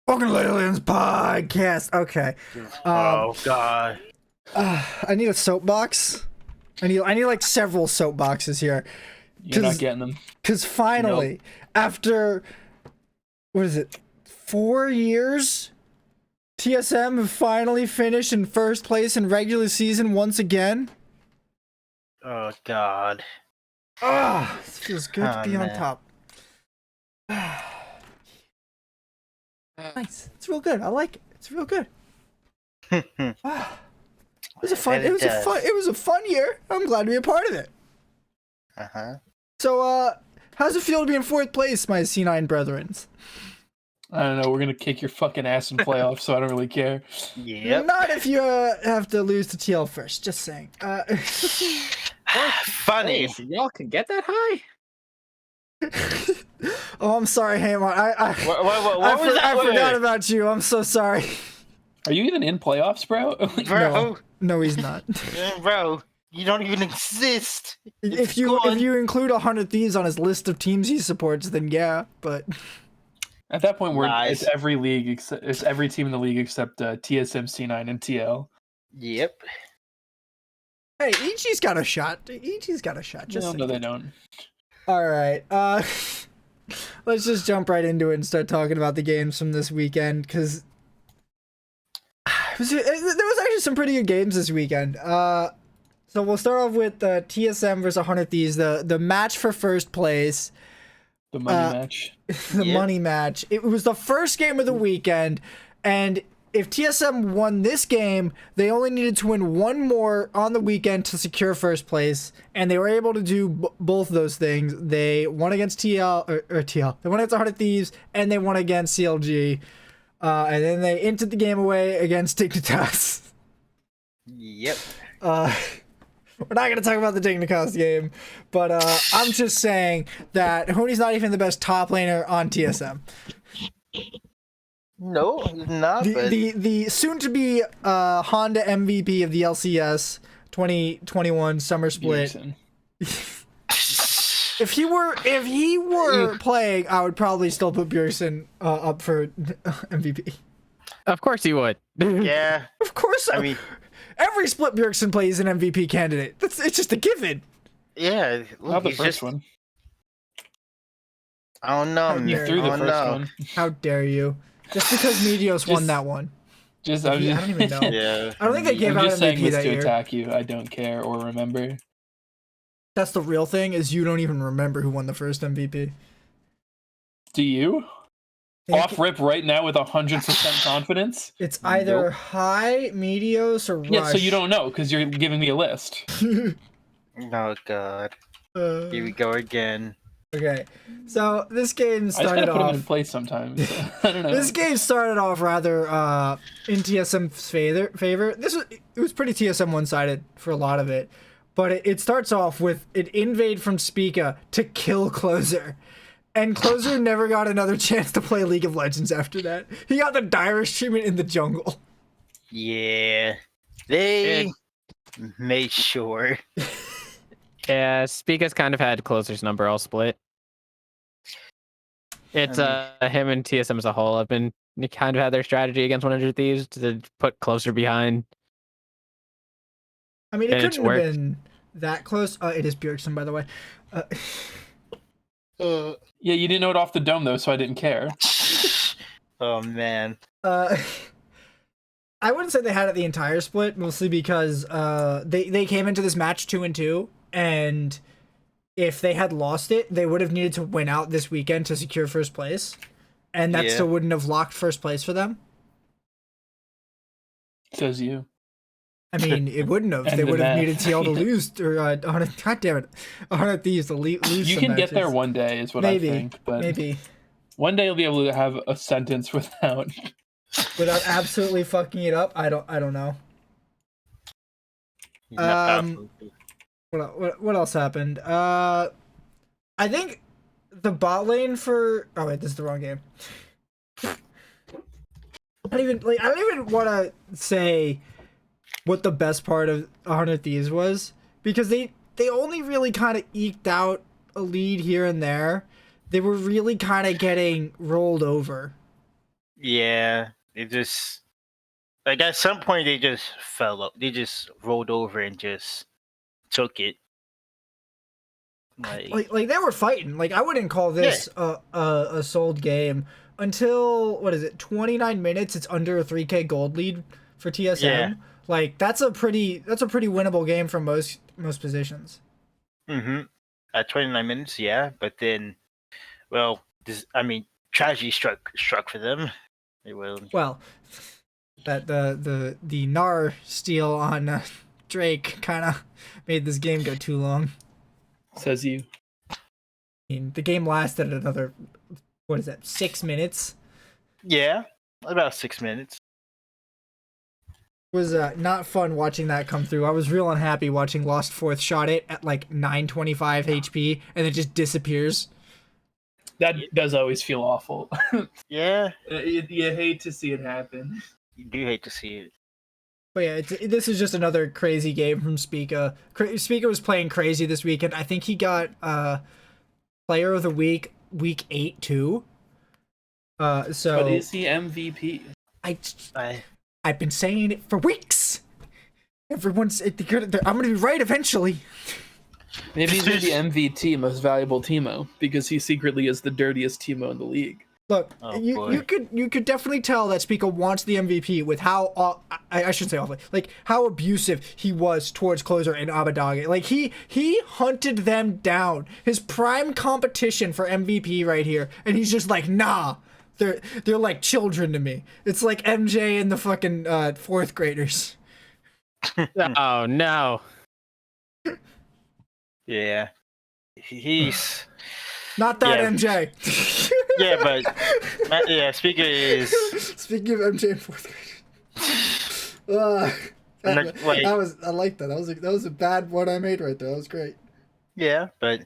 Welcome to Aliens Podcast. Okay. Oh God. I need a soapbox. I need like several soapboxes here. You're not getting them. Cause finally, after what is it, 4 years, TSM have finally finished in first place in regular season once again. Oh God. This feels good to be on man. top. Nice. It's real good. I like it. It's real good. It was a fun. It was a fun year. I'm glad to be a part of it. So, how's it feel to be in fourth place, my C9 brethrens? I don't know. We're gonna kick your fucking ass in playoffs, so I don't really care. Yep. Not if you have to lose to TL first. Just saying. Funny. Hey, y'all can get that high? Oh, I'm sorry, Haymant. What was that I forgot word? about you. I'm so sorry. Are you even in playoffs, bro? Bro, No, he's not. bro, you don't even exist. If you include 100 Thieves on his list of teams he supports, then yeah. But At that point, Nice. it's every league except it's every team in the league except TSM, C9, and TL. Yep. hey, EG's got a shot. EG's got a shot. Just No, they don't. All right. Let's just jump right into it and start talking about the games from this weekend, because there was actually some pretty good games this weekend. So we'll start off with TSM versus 100 Thieves, the match for first place, The money match. the Yep. money match. It was the first game of the weekend, and if TSM won this game, they only needed to win one more on the weekend to secure first place, and they were able to do both of those things. They won against TL. They won against 100 Thieves, and they won against CLG. And then they entered the game away against Dignitas. Yep. We're not going to talk about the Dignitas game, but I'm just saying that Hooney's not even the best top laner on TSM. No, he's not. But The soon-to-be Honda MVP of the LCS 2021 summer split. Bjergsen. If he were playing, I would probably still put Bjergsen up for MVP. Of course you would. yeah. Of course, I mean, every split Bjergsen plays an MVP candidate. It's just a given. yeah. Look, Not the he's first just, one. I don't know. How man. You dare threw the I don't first know. one. How dare you? Just because Medios won that one. I don't even know. Yeah. I don't think they gave I'm out just saying MVP this that to year. attack you. I don't care or remember. That's the real thing, is you don't even remember who won the first MVP. Do you? Yeah, Off rip right now with 100% confidence? It's either High, Medios, or Rush. Yeah, so you don't know because you're giving me a list. Oh God. Here we go again. Okay, so this game I just started gotta put them in off. place sometimes. So, I don't know. This game started off rather in TSM's favor. It was pretty TSM one-sided for a lot of it, but it starts off with an invade from Spica to kill Closer, and Closer never got another chance to play League of Legends after that. He got the direst treatment in the jungle. Yeah. They made sure. Yeah, Spica's kind of had Closer's number all split. It's him and TSM as a whole have been kind of had their strategy against 100 Thieves to put Closer behind. I mean, it And it's couldn't have worked. been that close. It is Bjergsen, by the way. Yeah, you didn't know it off the dome though, so I didn't care. Oh man. I wouldn't say they had it the entire split, mostly because they came into this match 2-2, and if they had lost it, they would have needed to win out this weekend to secure first place, and that Yeah. still wouldn't have locked first place for them. Says you. I mean, it wouldn't have. And They the would have math. needed TL to lose, or God damn it, 100 Thieves to lose. You some can get there matches. one day, is what Maybe, I think. But maybe one day you'll be able to have a sentence without. without absolutely fucking it up. I don't know. He's not Um, powerful. What else happened? I think the bot lane for wait, this is the wrong game. I don't even want to say what the best part of 100 Thieves was, because they only really kind of eked out a lead here and there. They were really kind of getting rolled over. Yeah, it just like at some point they just fell up. They just rolled over and just took it. Like they were fighting. Like I wouldn't call this a sold game until what is it? 29 minutes. It's under a 3K gold lead for TSM. Yeah. Like that's a pretty winnable game from most positions. At 29 minutes, yeah, but then, well, tragedy struck for them. It will. Well, that the Gnar steal on Drake kind of made this game go too long. Says you. I mean, the game lasted another, what is that, 6 minutes? Yeah, about 6 minutes. It was not fun watching that come through. I was real unhappy watching Lost Fourth shot it at like 925 HP and it just disappears. That does always feel awful. Yeah, You hate to see it happen. you do hate to see it. But yeah, this is just another crazy game from Spica. Spica was playing crazy this weekend. I think he got Player of the Week 8 too. So But is he MVP? I've been saying it for weeks. I'm gonna be right eventually. Maybe he's going to be MVP, most valuable Teemo, because he secretly is the dirtiest Teemo in the league. Look, Oh, you could definitely tell that Spica wants the MVP with how I shouldn't say awfully, like how abusive he was towards Closer and Abadage. Like he hunted them down. His prime competition for MVP right here, and he's just like, nah. They're like children to me. It's like MJ and the fucking fourth graders. Oh no. Yeah, he's Not that Yeah. MJ. yeah, but yeah. Speaker is Speaking of MJ and fourth graders. I like that. That was a bad one I made right there. That was great. yeah, but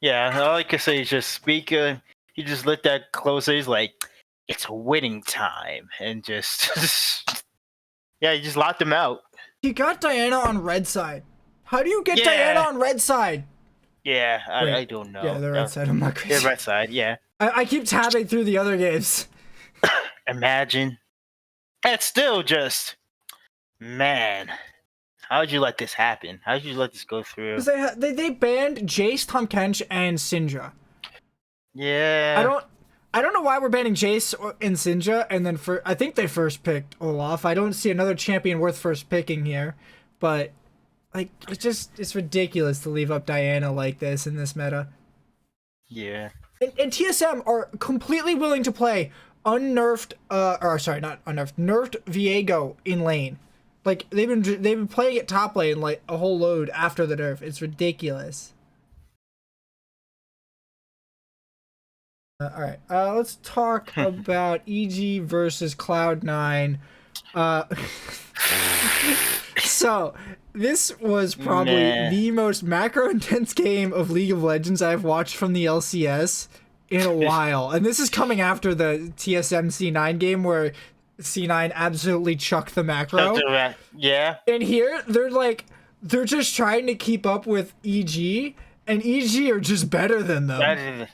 yeah. All I can say is just Speaker. He just let that closer. He's like, it's winning time, and just yeah, he just locked him out. He got Diana on red side. How do you get Yeah. Diana on red side? Yeah, Wait. I don't know. Yeah, the right side. I'm not crazy. Yeah, right side. Yeah. I keep tabbing through the other games. Imagine. That's still just, man. How would you let this happen? How did you let this go through? 'Cause they banned Jace, Tom Kench, and Syndra. Yeah. I don't know why we're banning Jace and Syndra, and then I think they first picked Olaf. I don't see another champion worth first picking here, but like it's ridiculous to leave up Diana like this in this meta. Yeah. And TSM are completely willing to play nerfed Viego in lane. Like they've been playing it top lane like a whole load after the nerf. It's ridiculous. All right, let's talk about EG versus Cloud9. So this was probably the most macro intense game of League of Legends I've watched from the LCS in a while, and this is coming after the TSM C9 game where C9 absolutely chucked the macro. Yeah. And here they're just trying to keep up with EG, and EG are just better than them.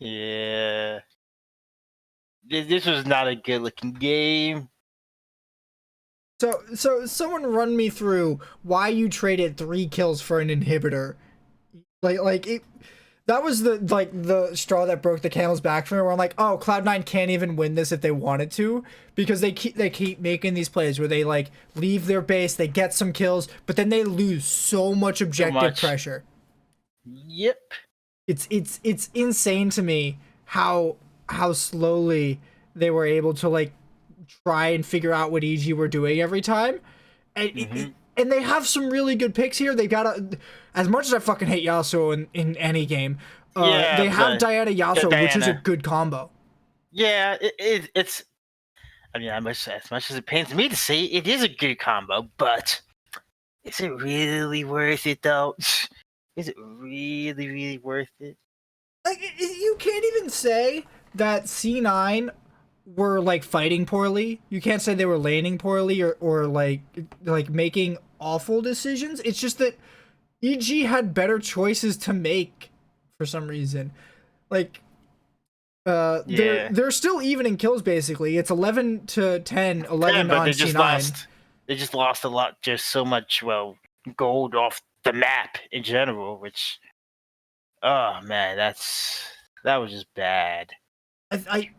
Yeah. This was not a good looking game. So someone run me through why you traded 3 kills for an inhibitor. That was the straw that broke the camel's back for me, where I'm like, oh, Cloud9 can't even win this if they wanted to, because they keep making these plays where they like leave their base, they get some kills, but then they lose so much objective pressure. Yep. It's insane to me how slowly they were able to like try and figure out what EG were doing every time, and and they have some really good picks here. They got as much as I fucking hate Yasuo in any game, they have Diana Yasuo, which is a good combo. Yeah, it's. I mean, as much as it pains me to say, it is a good combo, but is it really worth it though? Is it really, really worth it? Like, you can't even say that C9 were like fighting poorly. You can't say they were laning poorly or like making awful decisions. It's just that EG had better choices to make for some reason. Like They're Yeah. they're still even in kills basically. It's 11-10, 11 but on they just C9. lost. They just lost a lot, just so much gold off the map in general. Which, oh man, that was just bad. I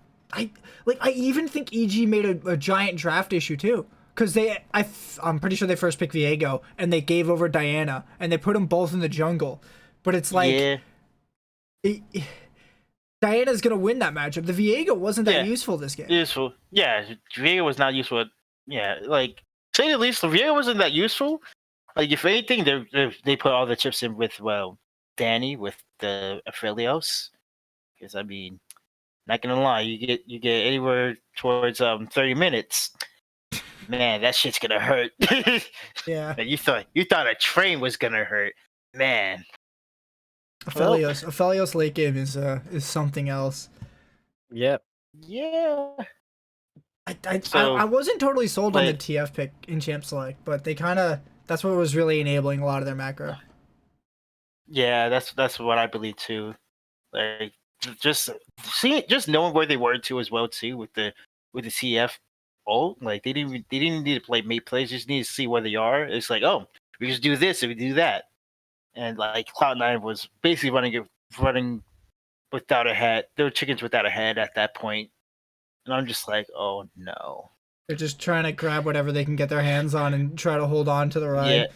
even think EG made a giant draft issue too. Because I'm pretty sure they first picked Viego and they gave over Diana and they put them both in the jungle. But it's like, Yeah, Diana's gonna win that matchup. The Viego wasn't that Yeah. useful this game. useful. Yeah, Viego was not useful. Yeah, like say the least, Viego wasn't that useful. Like if anything, they put all the chips in with Danny with the Aphelios. Because I mean, not gonna lie, you get anywhere towards 30 minutes. Man, that shit's gonna hurt. Yeah. Man, you thought a train was gonna hurt. Man. Aphelios late game is something else. Yep. Yeah. I wasn't totally sold on the like- TF pick in Champ Select, but that's what was really enabling a lot of their macro. Yeah, that's what I believe too. Like just knowing where they were too as well too with the CF ult. Like they didn't need to play mate plays, just need to see where they are. It's like, oh, we just do this and we do that. And like Cloud9 was basically running without a head. They were chickens without a head at that point. And I'm just like, oh no. They're just trying to grab whatever they can get their hands on and try to hold on to the ride.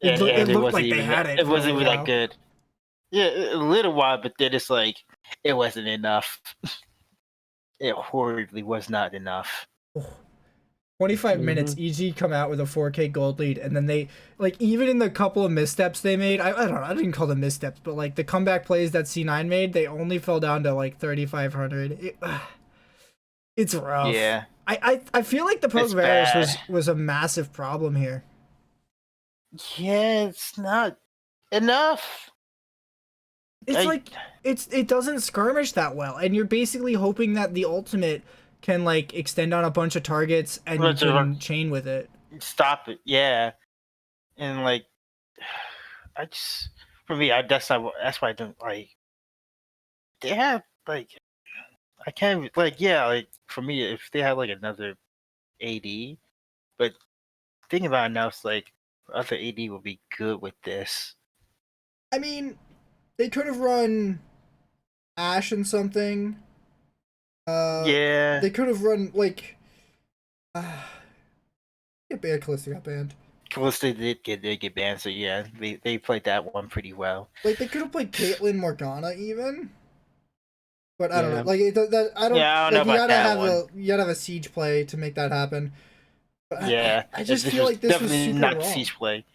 Yeah. It looked wasn't like they even had that, it. It wasn't even that good. Yeah, a little while, but then it's like it wasn't enough. It horribly was not enough. 25 minutes, EG come out with a 4K gold lead, and then they, like, even in the couple of missteps they made, I don't know, I didn't call them missteps, but, like, the comeback plays that C9 made, they only fell down to, like, 3,500. It's rough. Yeah. I feel like the It's Pokevirus was a massive problem here. Yeah, it's not enough. It doesn't skirmish that well, and you're basically hoping that the ultimate can, like, extend on a bunch of targets and you can chain with it. Stop it, yeah. And like, for me, that's why I don't like. They have like, I can't like, yeah, like for me, if they had like another AD, but thinking about it now, it's like other AD would be good with this. I mean, they could have run Ash and something. Yeah. They could have run like. Get banned. Calista got banned. Calista did get banned, so yeah, they played that one pretty well. Like they could have played Caitlyn Morgana even. But I don't know. Yeah. Like I don't. Yeah, I don't like, know about that one. You gotta have a siege play to make that happen. But Yeah, I just feel like this was definitely super not wrong. siege play.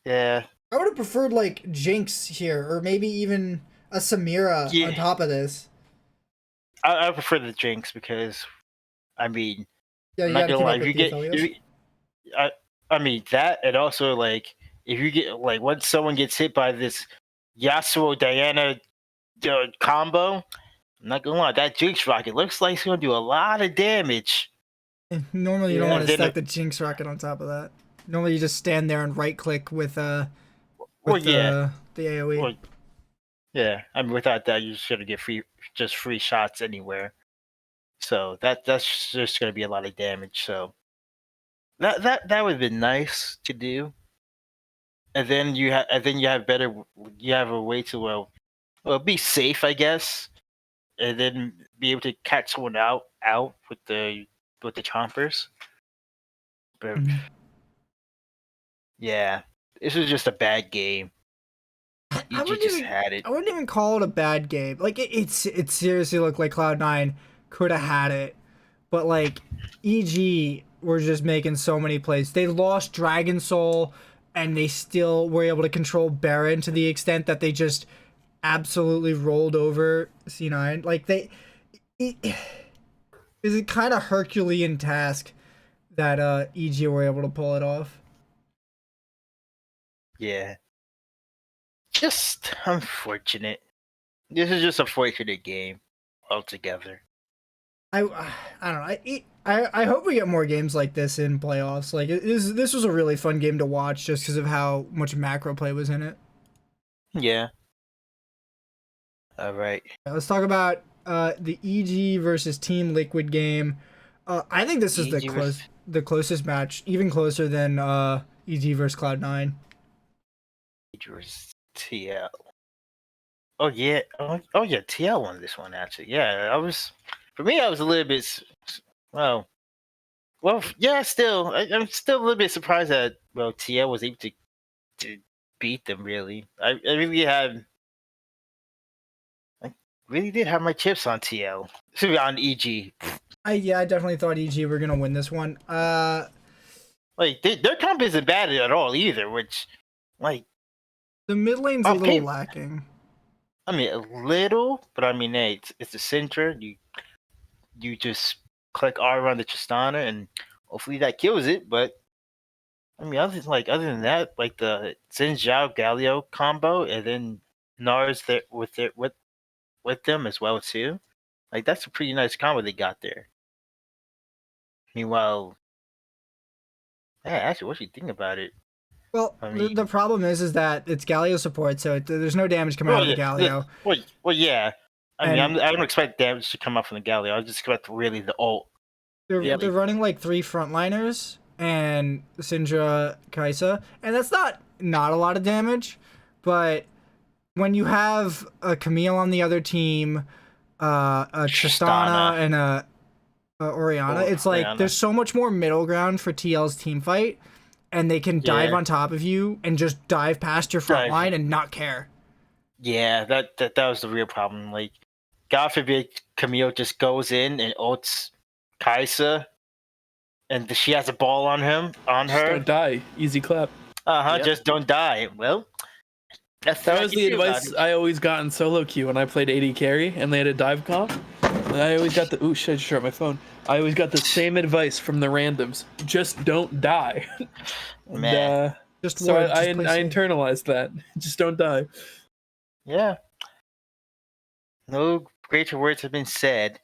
Yeah. I would have preferred like Jinx here, or maybe even a Samira Yeah. on top of this. I prefer the Jinx because, I mean, Yeah, I'm you not gotta gonna keep lie. up with the Aphelios. I mean that, and also like if you get like once someone gets hit by this Yasuo Diana combo, I'm not gonna lie, that Jinx rocket looks like it's gonna do a lot of damage. Normally, you don't Yeah, want to then stack the Jinx rocket on top of that. Normally, you just stand there and right click with the AoE. Yeah, I mean without that, you should get free shots anywhere. So that's just gonna be a lot of damage. So that would have been nice to do. And then you have a way to be safe, I guess, and then be able to catch someone out with the chompers. But yeah, this was just a bad game. I EG just had it. I wouldn't even call it a bad game. Like it seriously looked like Cloud9 could have had it, but like EG were just making so many plays. They lost Dragon Soul, and they still were able to control Baron to the extent that they just absolutely rolled over C9. Like is a kind of Herculean task that EG were able to pull it off. Yeah, just unfortunate. This is just a fortunate game altogether. I don't know. I hope we get more games like this in playoffs. Like this was a really fun game to watch just because of how much macro play was in it. Yeah. All right. Let's talk about the EG versus Team Liquid game. I think this is EG versus- the closest match, even closer than EG versus Cloud9. TL. Oh yeah. Oh yeah. TL won this one actually. Yeah, for me. I was a little bit. Well, yeah. Still, I'm still a little bit surprised that TL was able to beat them. Really, I really did have my chips on TL. On EG. I definitely thought EG were gonna win this one. Like their comp isn't bad at all either. Which, like, The mid lane's a little lacking. I mean, a little, but I mean, hey, it's the Syndra. You just click R on the Tristana, and hopefully that kills it. But I mean, other than that, like the Xin Zhao Galio combo, and then Nars there with them as well too. Like that's a pretty nice combo they got there. Meanwhile, yeah, actually, what do you think about it? Well, I mean, the problem is that it's Galio support, so there's no damage coming out of the Galio. Well, yeah. I And- mean, I don't expect damage to come out from the Galio. I just expect really the ult. They're running like 3 frontliners and Syndra, Kaisa, and that's not a lot of damage, but when you have a Camille on the other team, a Tristana and a Orianna, it's like Orianna. there's so much more middle ground for TL's team fight, and they can dive on top of you and just dive past your front line and not care. Yeah, that was the real problem. Like, God forbid Camille just goes in and ults Kaisa, and she has a ball on her. Don't die. Easy clap. Yep. Just don't die. Well, that was the advice I always got in solo queue when I played AD carry and they had a dive comp. And I always got the shit, I just shut my phone. I always got the same advice from the randoms. Just don't die. Man. Just so ward, I just play safe. internalized that. Just don't die. Yeah. No greater words have been said.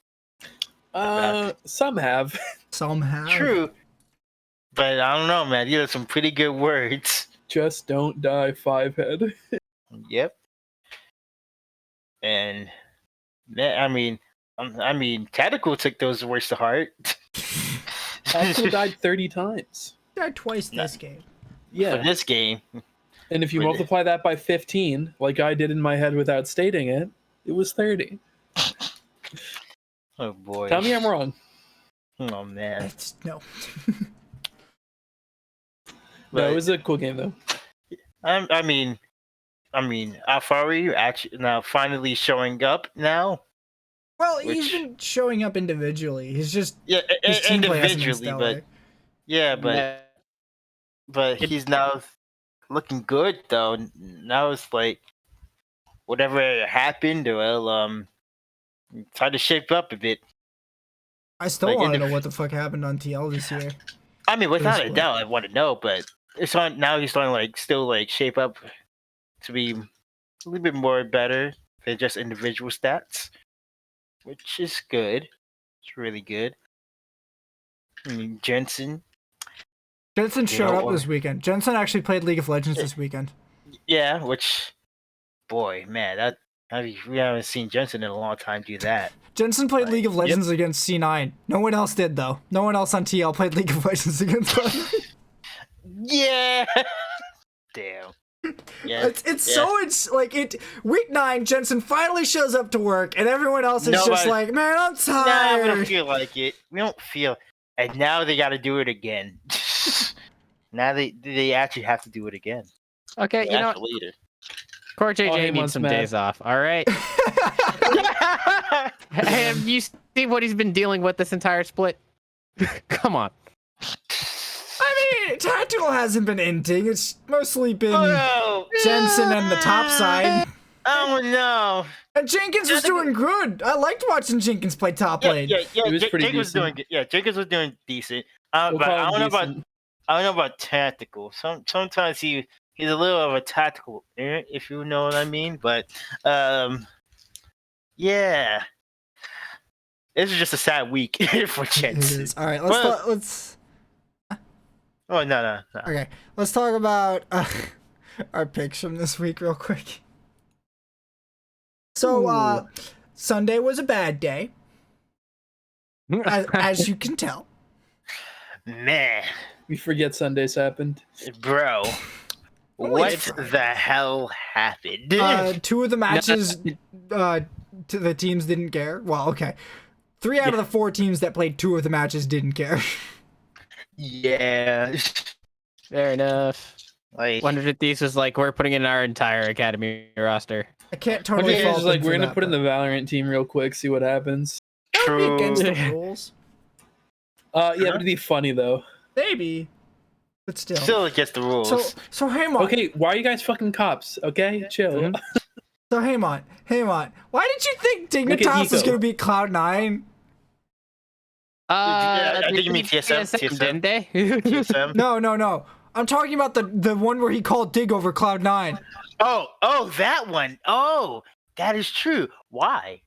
Some have. Some have. True. But I don't know, man. These are some pretty good words. Just don't die, 5-head. Yep. And I mean, Tactical took those words to heart. Tactical died 30 times. Died twice this game. Yeah. For this game. And if you multiply that by 15, like I did in my head without stating it, it was 30. Oh boy. Tell me I'm wrong. Oh man. No. No, it was a cool game though. I mean, Alfari actually now finally showing up now. Well, he's been showing up individually. He's just his team play hasn't been individually, stellar. but he's now looking good though. Now it's like whatever happened, well, try to shape up a bit. I still want to know what the fuck happened on TL this year. I mean, without a doubt, I want to know, but it's on now. He's starting to still shape up to be a little bit more better than just individual stats, which is good. It's really good. I mean, Jensen showed up this weekend. Jensen actually played League of Legends this weekend. Yeah, which, boy, man, we haven't seen Jensen in a long time do that. Jensen played League of Legends against C9. No one else did, though. No one else on TL played League of Legends against Cloud9. Yeah. Damn. Yeah. It's week 9, Jensen finally shows up to work, and everyone else is just like, man, I'm tired. We don't feel like it. We don't feel. And now they got to do it again. Now they actually have to do it again. Okay, you know what? Later. Core JJ needs some days off. All right. Have you seen what he's been dealing with this entire split? Come on. I mean, Tactical hasn't been inting. It's mostly been Jensen and the top side. Oh no. And Jenkins was doing good. I liked watching Jenkins play top lane. Yeah. He was pretty Jenkins was doing good. Yeah, Jenkins was doing decent. But I don't know about Tactical. Sometimes he's a little of a tactical, if you know what I mean. But yeah, this is just a sad week for Jensen. All right, let's. Oh no. Okay, let's talk about our picks from this week real quick. So, Sunday was a bad day, as you can tell. Man, We forget Sundays happened. bro, what the hell happened? 2 of the matches, the teams didn't care. Well, okay. 3 out of the 4 teams that played 2 of the matches didn't care. Yeah. Fair enough. Like, 100 Thieves was like, we're putting in our entire academy roster. I can't totally Okay, fault just like them we're for gonna that, put in but the Valorant team real quick, see what happens. that would be against true. the rules. Yeah, but it'd be funny though. Maybe. But still. Still against the rules. So Haymont. Okay, why are you guys fucking cops? Okay, chill. Mhm. So Haymont, why did you think Look at Dignitas was Nico. gonna beat Cloud9? I think you mean TSM, didn't they? TSM. No. I'm talking about the one where he called Dig over Cloud9. Oh, that one. Oh, that is true. Why?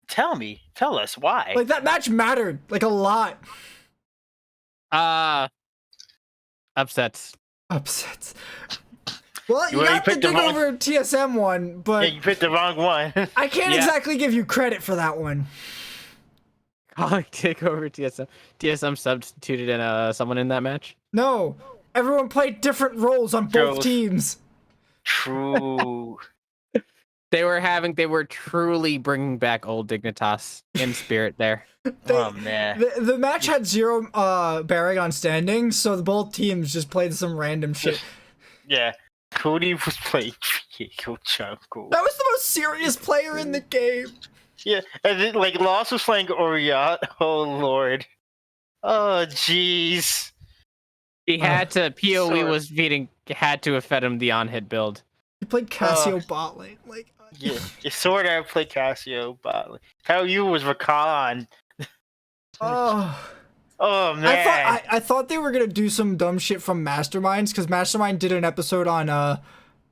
Tell us why. Like that match mattered like a lot. Upsets. Upsets. Well, you Well, you got the picked the Dig wrong- over TSM one, Yeah, but you picked the wrong one. I can't Yeah. exactly give you credit for that one. Calling take over TSM. TSM substituted in someone in that match. No, everyone played different roles on both Roles. teams. True. They were truly bringing back old Dignitas in spirit there. Oh man. The match had 0 bearing on standing, so both teams just played some random shit. Yeah. Cody was playing Trico Jungle. That was the most serious player in the game. Yeah, and then like Lost was playing Oriot. Oh lord. Oh jeez. He had to. PoE sorry. was feeding. Had to have fed him the on-hit build. He played Cassio bot lane. Like, Yeah, sort of played Cassio, but how you was Rakan. oh. Oh man. I thought they were gonna do some dumb shit from Masterminds, because Mastermind did an episode on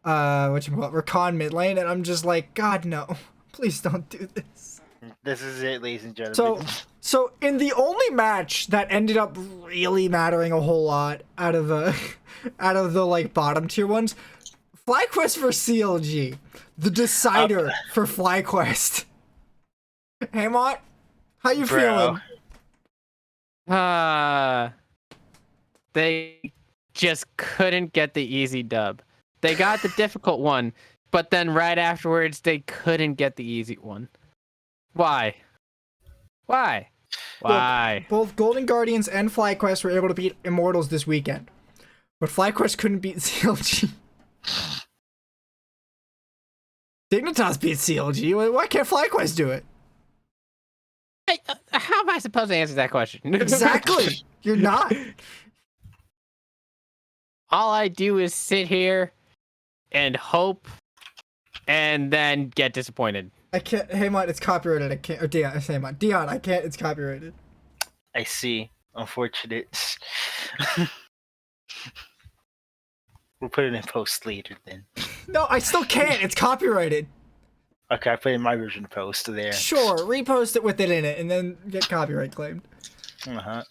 Rakan mid lane, and I'm just like, God no, please don't do this. This is it, ladies and gentlemen. So in the only match that ended up really mattering a whole lot out of the like bottom tier ones, Flyquest for CLG, the decider for Flyquest. Haymont, how you feeling? They just couldn't get the easy dub. They got the difficult one, but then right afterwards they couldn't get the easy one. Why? Both Golden Guardians and Flyquest were able to beat Immortals this weekend, but Flyquest couldn't beat CLG. Dignitas beat CLG. Why can't Flyquest do it? Hey, how am I supposed to answer that question? Exactly. You're not. All I do is sit here and hope, and then get disappointed. I can't. Haymont, it's copyrighted. I can't. Or Dion, Haymont. Dion, I can't. It's copyrighted. I see. Unfortunate. We'll put it in post later then. No, I still can't. It's copyrighted. Okay, I put in my version post there. Sure, repost it with it in it, and then get copyright claimed. Uh-huh.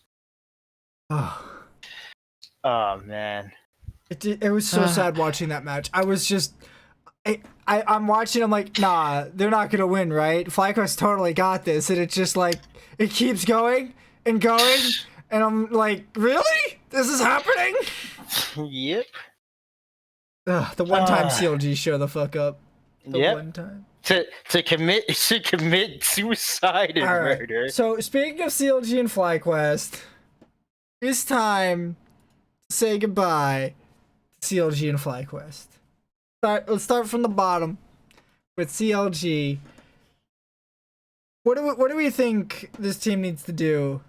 Oh, Oh man. it was so sad watching that match. I was just. I'm watching. I'm like, nah, they're not gonna win, right? Flyquest totally got this, and it's just like it keeps going and going, and I'm like, really? This is happening? Yep. Ugh, the one time CLG show the fuck up. The Yep. one time. To commit suicide and All right. murder. So speaking of CLG and FlyQuest, it's time to say goodbye to CLG and FlyQuest. Let's start from the bottom with CLG. What do we think this team needs to do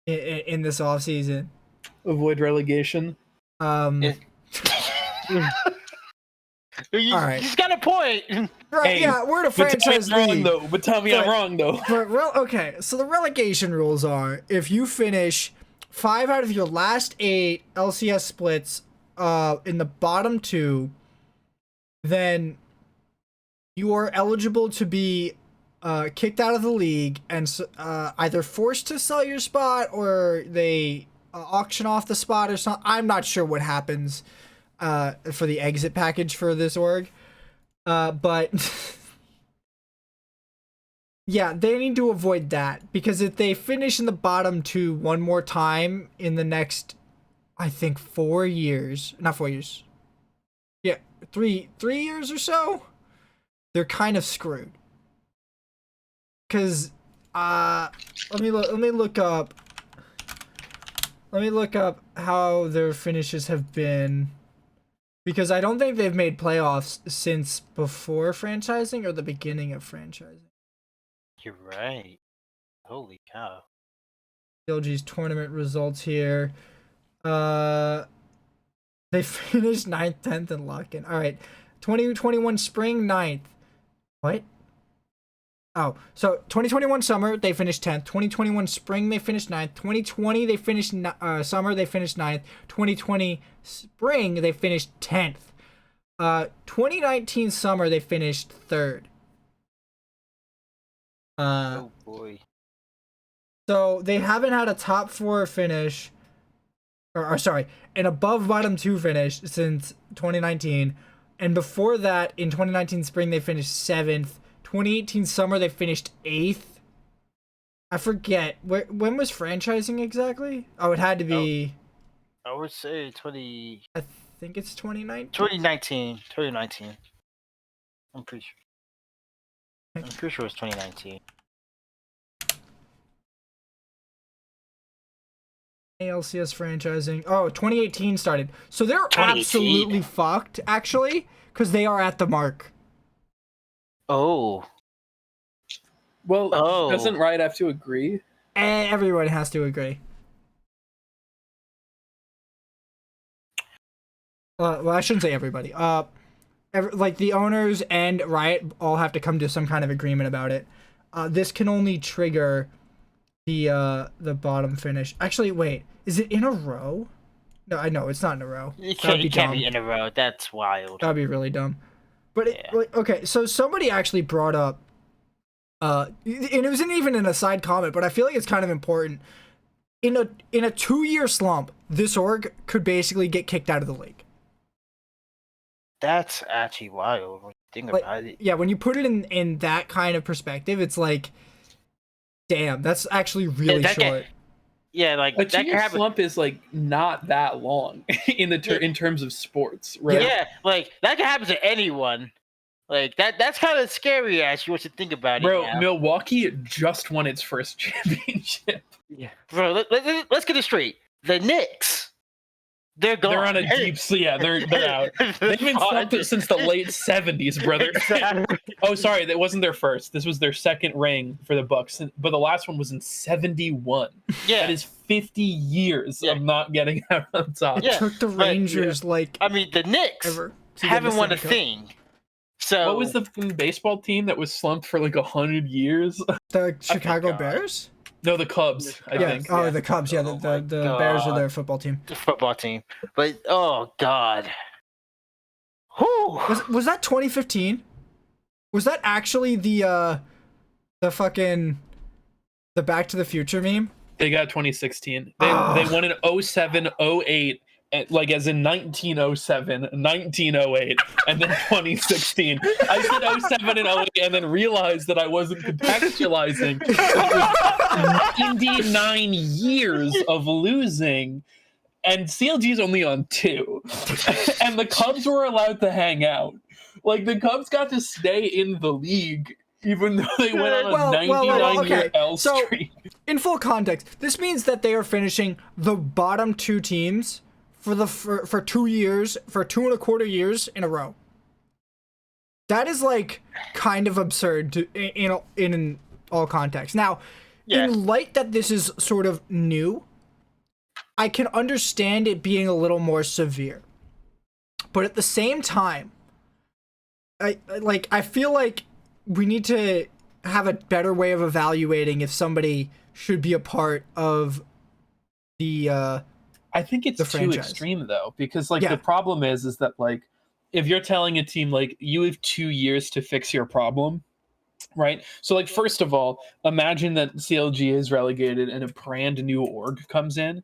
in this offseason? Avoid relegation. You All right. just got a point. Right, Hey, yeah, we're the But tell me franchise I'm wrong league. though. But tell me I'm But- wrong though. But okay, so the relegation rules are if you finish 5 out of your last 8 LCS splits in the bottom 2, then you are eligible to be kicked out of the league and either forced to sell your spot or they auction off the spot or something. I'm not sure what happens for the exit package for this org. But Yeah, they need to avoid that because if they finish in the bottom 2 one more time in the next, I think 4 years, not 4 years. Yeah, 3 years or so, they're kind of screwed. Cuz let me look up how their finishes have been because I don't think they've made playoffs since before franchising or the beginning of franchising. You're right. Holy cow. CLG's tournament results here. They finished 9th, 10th, and lock-in. All right. 2021 spring, 9th. What? Oh, so 2021 summer, they finished 10th. 2021 spring, they finished 9th. 2020, they finished summer, they finished 9th. 2020 spring, they finished 10th. 2019 summer, they finished 3rd. Oh boy. So they haven't had a top 4 finish, or sorry, an above bottom 2 finish since 2019, and before that, in 2019 spring they finished 7th. 2018 summer they finished 8th. I forget when was franchising exactly. Oh, it had to be. I would say 20. I think it's 2019. 2019. 2019. I'm pretty sure it's 2019. LCS franchising. Oh, 2018 started. So they're 2018? absolutely fucked, actually, because they are at the mark. Oh. Well, doesn't Riot have to agree? Everyone has to agree. Well, I shouldn't say everybody. Like the owners and Riot all have to come to some kind of agreement about it. This can only trigger the bottom finish. Actually, wait, is it in a row? No, I know it's not in a row. It can't be in a row. That's wild. That'd be really dumb. But okay, so somebody actually brought up, and it wasn't even in a side comment, but I feel like it's kind of important. In a 2-year slump, this org could basically get kicked out of the league. That's actually wild when you think about it. Yeah, when you put it in that kind of perspective, it's like, damn, that's actually really short. Like a 2-year slump is like not that long in terms of sports, right? Yeah, like that can happen to anyone. Like that's kind of scary actually what you think about Bro, it. Bro, Milwaukee just won its first championship. Yeah. Bro, let's get it straight. The Knicks, they're gone. They're on a deep they're out. They've been slumped since the late 70s, brother. Oh, sorry, that wasn't their first. This was their second ring for the Bucks, but the last one was in 71. Yeah. That is 50 years of not getting out on top. It took the Rangers the Knicks haven't won a thing. So what was the baseball team that was slumped for like 100 years? The Chicago Bears? No, the Cubs, I think. Oh, the Cubs. Yeah, the Bears are their football team. The football team. But, oh, God. Was that 2015? Was that actually the fucking the Back to the Future meme? They got 2016. They won in 07, 08, like as in 1907, 1908, and then 2016. I said 07 and 08 and then realized that I wasn't contextualizing. It was 99 years of losing, and CLG is only on 2. And the Cubs were allowed to hang out. Like, the Cubs got to stay in the league even though they went on a 99-year L streak. So, in full context, this means that they are finishing the bottom 2 teams for 2 years, for 2.25 years in a row. That is like kind of absurd in all contexts. Now, in light that this is sort of new, I can understand it being a little more severe. But at the same time, I feel like we need to have a better way of evaluating if somebody should be a part of the I think it's too extreme though, because like the problem is that like if you're telling a team like you have 2 years to fix your problem, right? So like first of all, imagine that CLG is relegated and a brand new org comes in.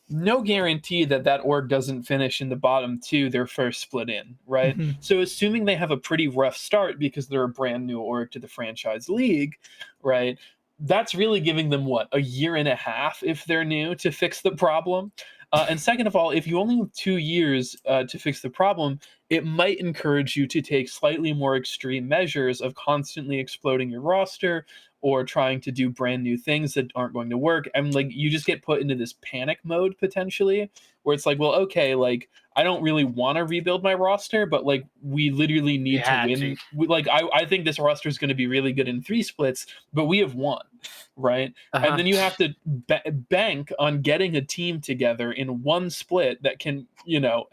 no guarantee that that org doesn't finish in the bottom two their first split in, right? Mhm. So assuming they have a pretty rough start because they're a brand new org to the franchise league, right? That's really giving them what, a year and a half if they're new to fix the problem. And second of all, if you only have 2 years to fix the problem, it might encourage you to take slightly more extreme measures of constantly exploding your roster or trying to do brand new things that aren't going to work. And like you just get put into this panic mode potentially where it's like, well, okay, like I don't really want to rebuild my roster, but like we literally need to win. I think this roster is going to be really good in 3 splits, but we have won, right? And then you have to bank on getting a team together in 1 split that can,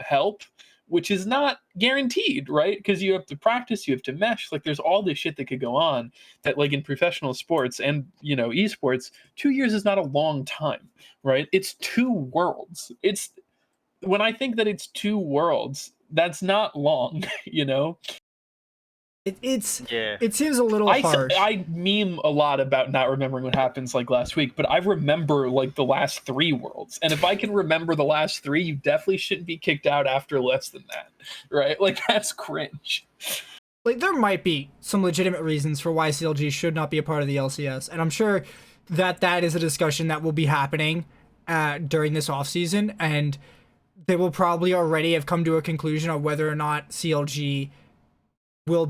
help, which is not guaranteed, right? Because you have to practice, you have to mesh. Like there's all this shit that could go on that like in professional sports and, esports, 2 years is not a long time, right? It's 2 worlds. When I think that it's 2 worlds, that's not long, It seems a little harsh. I meme a lot about not remembering what happens like last week, but I remember like the last 3 worlds. And if I can remember the last 3, you definitely shouldn't be kicked out after less than that, right? Like that's cringe. Like there might be some legitimate reasons for why CLG should not be a part of the LCS, and I'm sure that is a discussion that will be happening during this offseason, and they will probably already have come to a conclusion on whether or not CLG will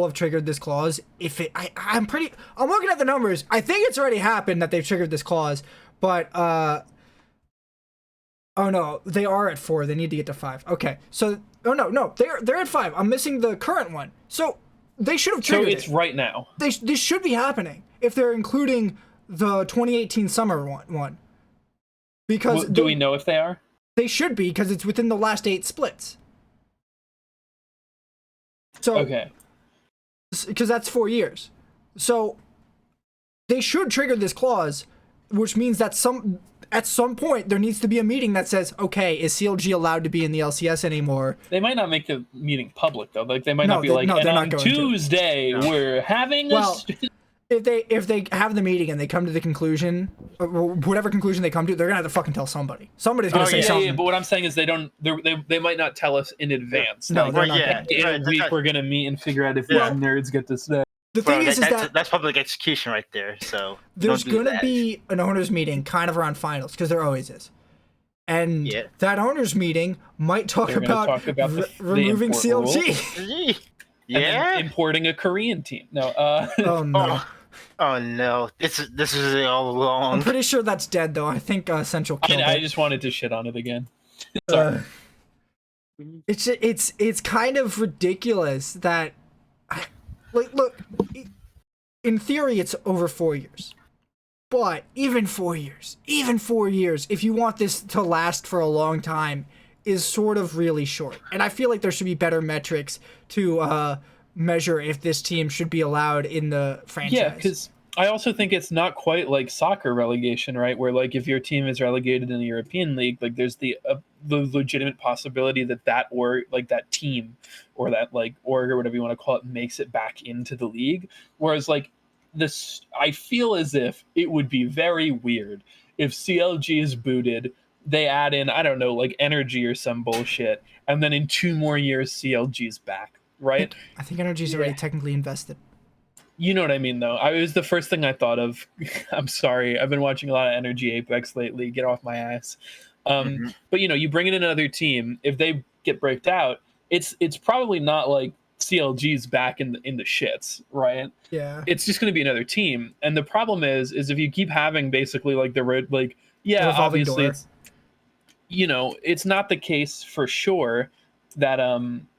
have triggered this clause. I'm looking at the numbers. I think it's already happened that they've triggered this clause, but oh no, they are at 4. They need to get to 5. Okay, so no, they're at 5. I'm missing the current one. So they should have triggered it. So it's right now. This should be happening if they're including the 2018 summer one. Because do we know if they are? They should be because it's within the last 8 splits. So okay, because that's 4 years. So they should trigger this clause, which means that at some point there needs to be a meeting that says, okay, is CLG allowed to be in the LCS anymore? They might not make the meeting public though. Like they might not be like, and on Tuesday we're having this. If they have the meeting and they come to the conclusion, or whatever conclusion they come to, they're gonna have to fucking tell somebody. Somebody's gonna say something. Yeah, but what I'm saying is they might not tell us in advance. No, like, they're not. In a week we're gonna meet and figure out if the nerds get to stay. The thing is that's public execution right there. So there's gonna be an owners meeting kind of around finals because there always is, and that owners meeting might talk about removing CLG. Yeah, importing a Korean team. No. Oh no. Oh no! This is all along. I'm pretty sure that's dead though. I think Central killed it. I just wanted to shit on it again. Sorry. It's kind of ridiculous that, look, in theory it's over 4 years, but even 4 years, if you want this to last for a long time, is sort of really short. And I feel like there should be better metrics to measure if this team should be allowed in the franchise. Yeah, because I also think it's not quite like soccer relegation, right? Where like if your team is relegated in the European League, like there's the legitimate possibility that or like that team or that like org or whatever you want to call it makes it back into the league. Whereas like this, I feel as if it would be very weird if CLG is booted, they add in, I don't know, like energy or some bullshit, and then in 2 more years CLG's back. Right? I think energy's already technically invested. You know what I mean, though. It was the first thing I thought of. I'm sorry. I've been watching a lot of Energy Apex lately. Get off my ass. But, you bring in another team. If they get braked out, it's probably not like CLG's back in the shits, right? Yeah. It's just going to be another team. And the problem is if you keep having basically like the road, like, yeah, obviously, it's not the case for sure that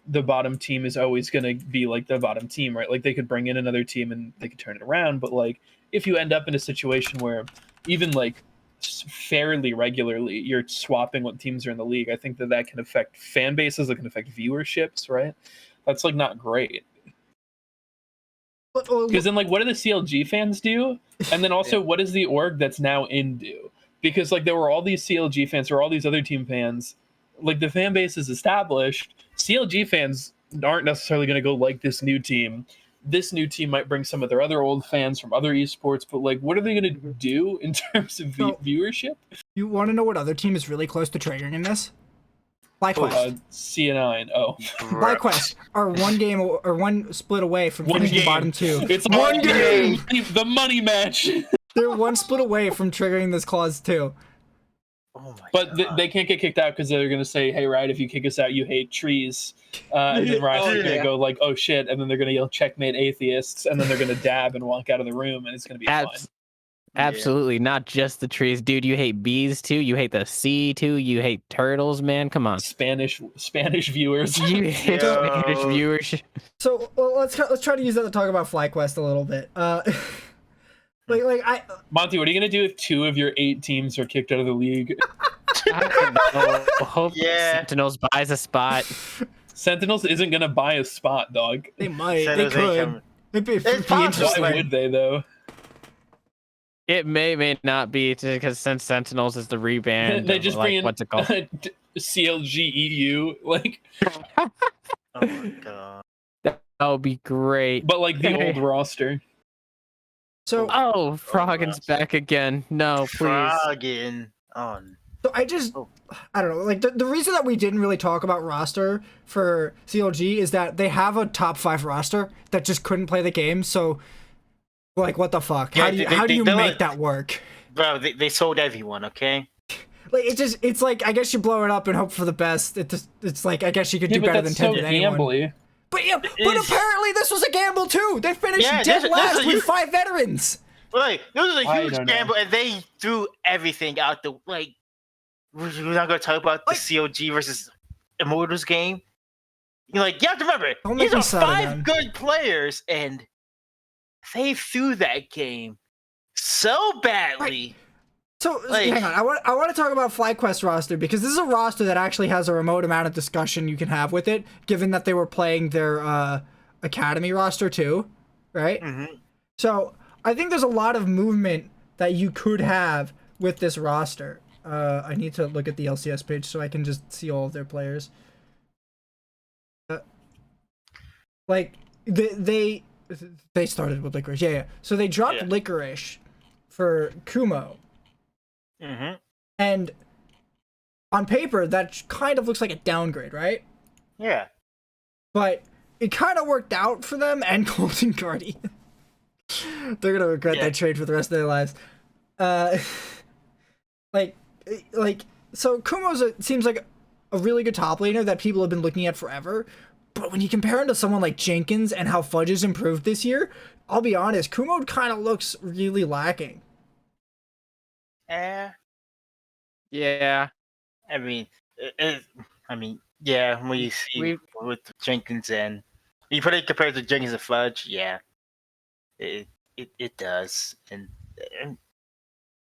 the bottom team is always going to be like the bottom team, right? Like they could bring in another team and they could turn it around. But like if you end up in a situation where even like fairly regularly you're swapping what teams are in the league, I think that can affect fan bases, it can affect viewerships, right? That's like not great. Because then like what do the CLG fans do? And then also what does the org that's now in do? Because like there were all these CLG fans or all these other team fans, like the fan base is established. CLG fans aren't necessarily going to go like this new team this new team might bring some of their other old fans from other esports, but like, what are they going to do in terms of viewership? You want to know what other team is really close to triggering in this? Flyquest. CN9. Oh, Flyquest are one game or one split away from one finishing game. bottom 2. It's one game. The money match. They're one split away from triggering this clause too. Oh my But God. they can't get kicked out because they're gonna say, "Hey, Riot, if you kick us out, you hate trees." And then Riot's gonna go like, "Oh shit!" And then they're gonna yell, "Checkmate, atheists!" And then they're gonna dab and walk out of the room, and it's gonna be fine. Absolutely, not just the trees, dude. You hate bees too. You hate the sea too. You hate turtles, man. Come on, Spanish viewers. you hate Spanish viewers. So let's try to use that to talk about Flyquest a little bit. Monty, what are you gonna do if 2 of your 8 teams are kicked out of the league? I don't know. Hope Sentinels buys a spot. Sentinels isn't gonna buy a spot, dog. They might. Sentinels They ain't could. coming. It'd be It's interesting. possible. Why would they though? It may not be because since Sentinels is the reband. They just bring in what's it called? CLG EU, like, Oh my God. That would be great. but like the old roster. So Oh, Froggen's back again. No, please. Froggin on. So I don't know. Like the reason that we didn't really talk about roster for CLG is that they have a top 5 roster that just couldn't play the game. So, like, what the fuck? Yeah, How do you they make that work? Bro, they sold everyone, okay? Like it's like I guess you blow it up and hope for the best. It's like I guess you could do But better that's than 10 so than anyone. gambly. But apparently this was a gamble too. They finished Yeah, dead that's last a with huge- 5 veterans. Like, this was a I huge don't know. gamble, and they threw everything out the like. We're not gonna talk about the CLG versus Immortals game. You're like, you have to remember, Don't make these me are sad 5 again. good players, and they threw that game so badly. So Like- hang on, I want to talk about Flyquest roster because this is a roster that actually has a remote amount of discussion you can have with it, given that they were playing their academy roster too, right? Mm-hmm. So I think there's a lot of movement that you could have with this roster. I need to look at the LCS page so I can just see all of their players. Like they started with Licorice, yeah. So they dropped Licorice for Kumo. Mm-hmm. And on paper, that kind of looks like a downgrade, right? Yeah. But it kind of worked out for them and Golden Guardian. They're gonna regret that trade for the rest of their lives. So Kumo's seems like a really good top laner that people have been looking at forever. But when you compare him to someone like Jenkins and how Fudge has improved this year, I'll be honest, Kumo kind of looks really lacking. Yeah. I mean, yeah. When you see with Jenkins and you put it compared to Jenkins and Fudge, yeah, it does. And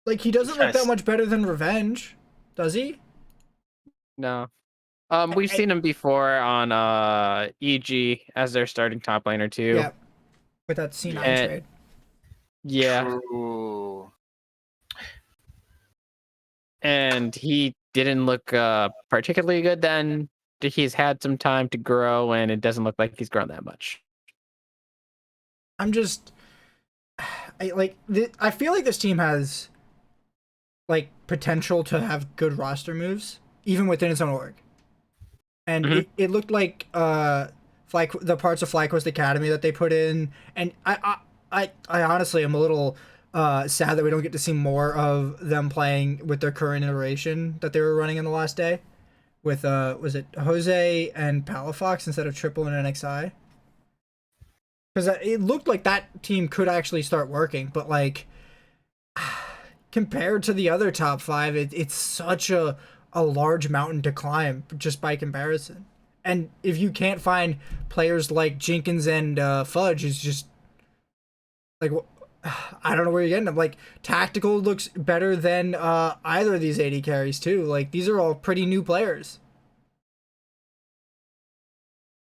Like he doesn't look that much better than Revenge, does he? No. We've seen him before on EG as their starting top laner too. Yeah. With that C9 trade. Yeah. True. And he didn't look particularly good then. He's had some time to grow, and it doesn't look like he's grown that much. I feel like this team has like potential to have good roster moves, even within its own org. And it looked like the parts of Flyquest Academy that they put in, and I honestly am a little sad that we don't get to see more of them playing with their current iteration that they were running in the last day with was it Jose and Palafox instead of Triple and NXI? Because it looked like that team could actually start working, but like compared to the other top 5, it's such a large mountain to climb just by comparison. And if you can't find players like Jenkins and Fudge, it's just like I don't know where you're getting them. Like Tactical looks better than either of these AD carries too. Like these are all pretty new players.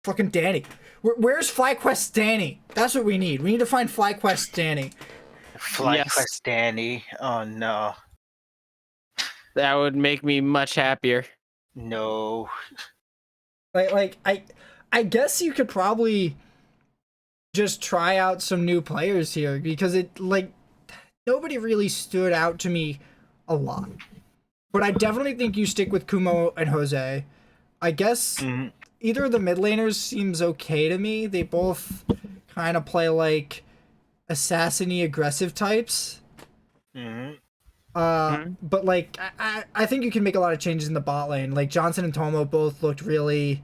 Fucking Danny. Where's Flyquest Danny? That's what we need. We need to find Flyquest Danny. Flyquest Danny. Oh no. That would make me much happier. No. I guess you could probably just try out some new players here because it like nobody really stood out to me a lot. But I definitely think you stick with Kumo and Jose. I guess either of the mid laners seems okay to me. They both kind of play like assassin-y aggressive types. But like I think you can make a lot of changes in the bot lane. Like Johnson and Tomo both looked really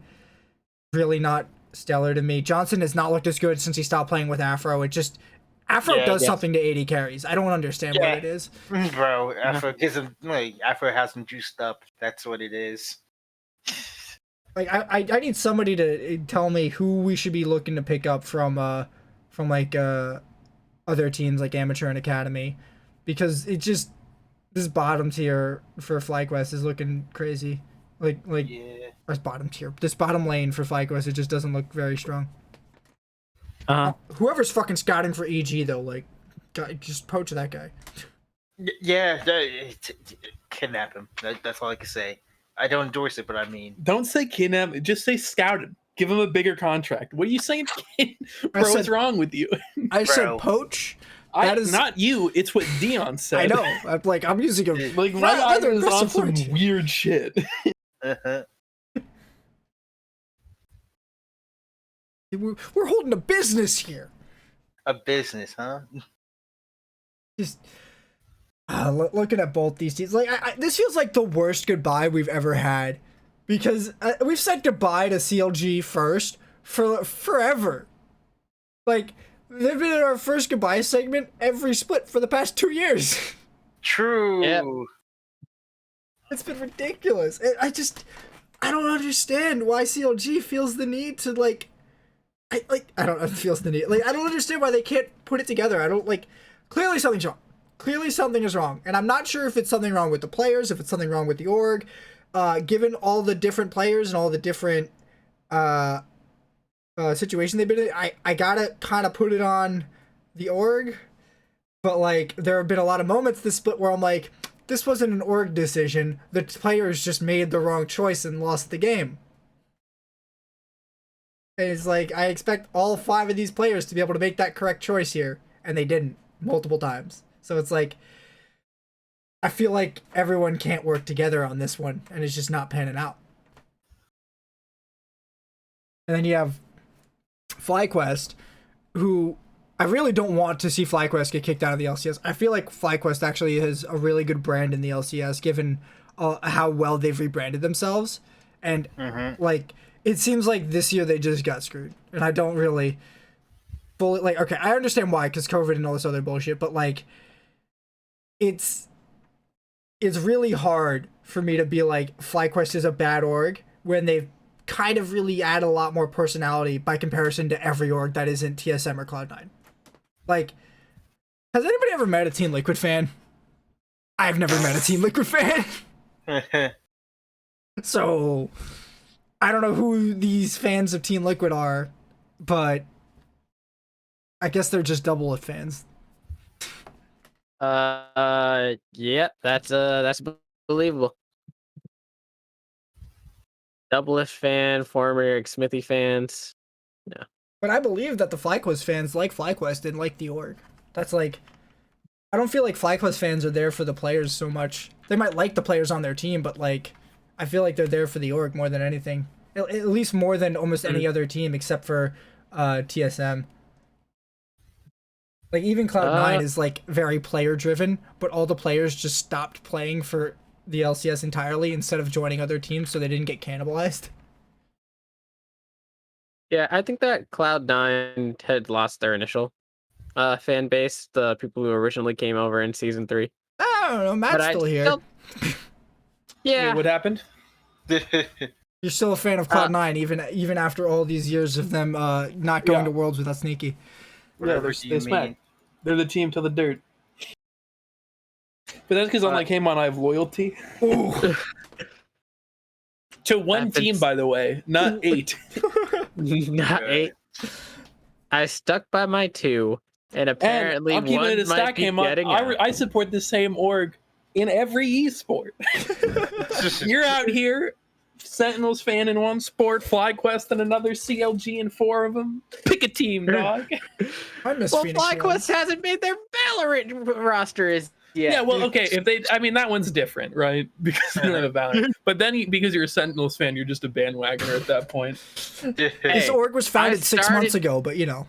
not stellar to me. Johnson has not looked as good since he stopped playing with Afro. It just Afro does something to 80 carries. I don't understand what it is. Bro, Afro gives him Afro has him juiced up. That's what it is. Like I need somebody to tell me who we should be looking to pick up from like other teams like Amateur and Academy, because it just this bottom tier for Flyquest is looking crazy. Or bottom tier. This bottom lane for Flyquest, it just doesn't look very strong. Whoever's fucking scouting for EG though, like, just poach that guy. Yeah, kidnap him. That's all I can say. I don't endorse it, but I mean, don't say kidnap. Just say scout him. Give him a bigger contract. What are you saying, bro? What's wrong with you? I said poach. That is not you. It's what Dion said. I know. I'm using a like my other is on some weird shit. We're holding a business here. A business, huh? Just looking at both these teams, like this feels like the worst goodbye we've ever had, because we've said goodbye to CLG first for forever. Like they've been in our first goodbye segment every split for the past 2 years. True. Yep. It's been ridiculous. I don't understand why CLG feels the need to I don't understand why they can't put it together. I don't clearly something's wrong. Clearly something is wrong. And I'm not sure if it's something wrong with the players, if it's something wrong with the org. Given all the different players and all the different situations they've been in, I gotta kind of put it on the org. But like there have been a lot of moments this split where I'm like, this wasn't an org decision. The players just made the wrong choice and lost the game. And it's like, I expect all 5 of these players to be able to make that correct choice here, and they didn't multiple times. So it's like, I feel like everyone can't work together on this one, and it's just not panning out. And then you have Flyquest, who I really don't want to see Flyquest get kicked out of the LCS. I feel like Flyquest actually has a really good brand in the LCS, given how well they've rebranded themselves. And it seems like this year they just got screwed, and I don't really fully okay, I understand why, because COVID and all this other bullshit, but like it's really hard for me to be like Flyquest is a bad org when they've kind of really add a lot more personality by comparison to every org that isn't TSM or Cloud9. Like, has anybody ever met a Team Liquid fan? I've never met a Team Liquid fan. So I don't know who these fans of Team Liquid are, but I guess they're just Double-Lift fans. Yeah, that's believable. Double-Lift fan, former Eric Smithy fans. Yeah. But I believe that the Flyquest fans like Flyquest and like the org. That's like, I don't feel like Flyquest fans are there for the players so much. They might like the players on their team, but like, I feel like they're there for the org more than anything. At least more than almost any other team except for TSM. Like even Cloud9 is like very player driven, but all the players just stopped playing for the LCS entirely instead of joining other teams, so they didn't get cannibalized. Yeah, I think that Cloud9 had lost their initial fan base, the people who originally came over in Season 3. I don't know, Matt's still here. Yeah. Wait, what happened? You're still a fan of Cloud9, even after all these years of them not going to Worlds without Sneaky. Yeah, they're smack. They're the team to the dirt. But that's because unlike Haymant, I have loyalty. To one team, by the way, not 8. Not 8. I stuck by my 2, and apparently and one it a might be getting out. I support the same org in every esport. You're out here Sentinels fan in one sport, Flyquest and another, CLG and 4 of them. Pick a team, dog. I miss Well, Phoenix FlyQuest Suns. hasn't made their Valorant roster yet. Yeah, well, okay, if they, I mean, that one's different, right? Because they don't have Valorant. But then, because you're a Sentinels fan, you're just a bandwagoner at that point. This org was founded 6 months ago, but you know.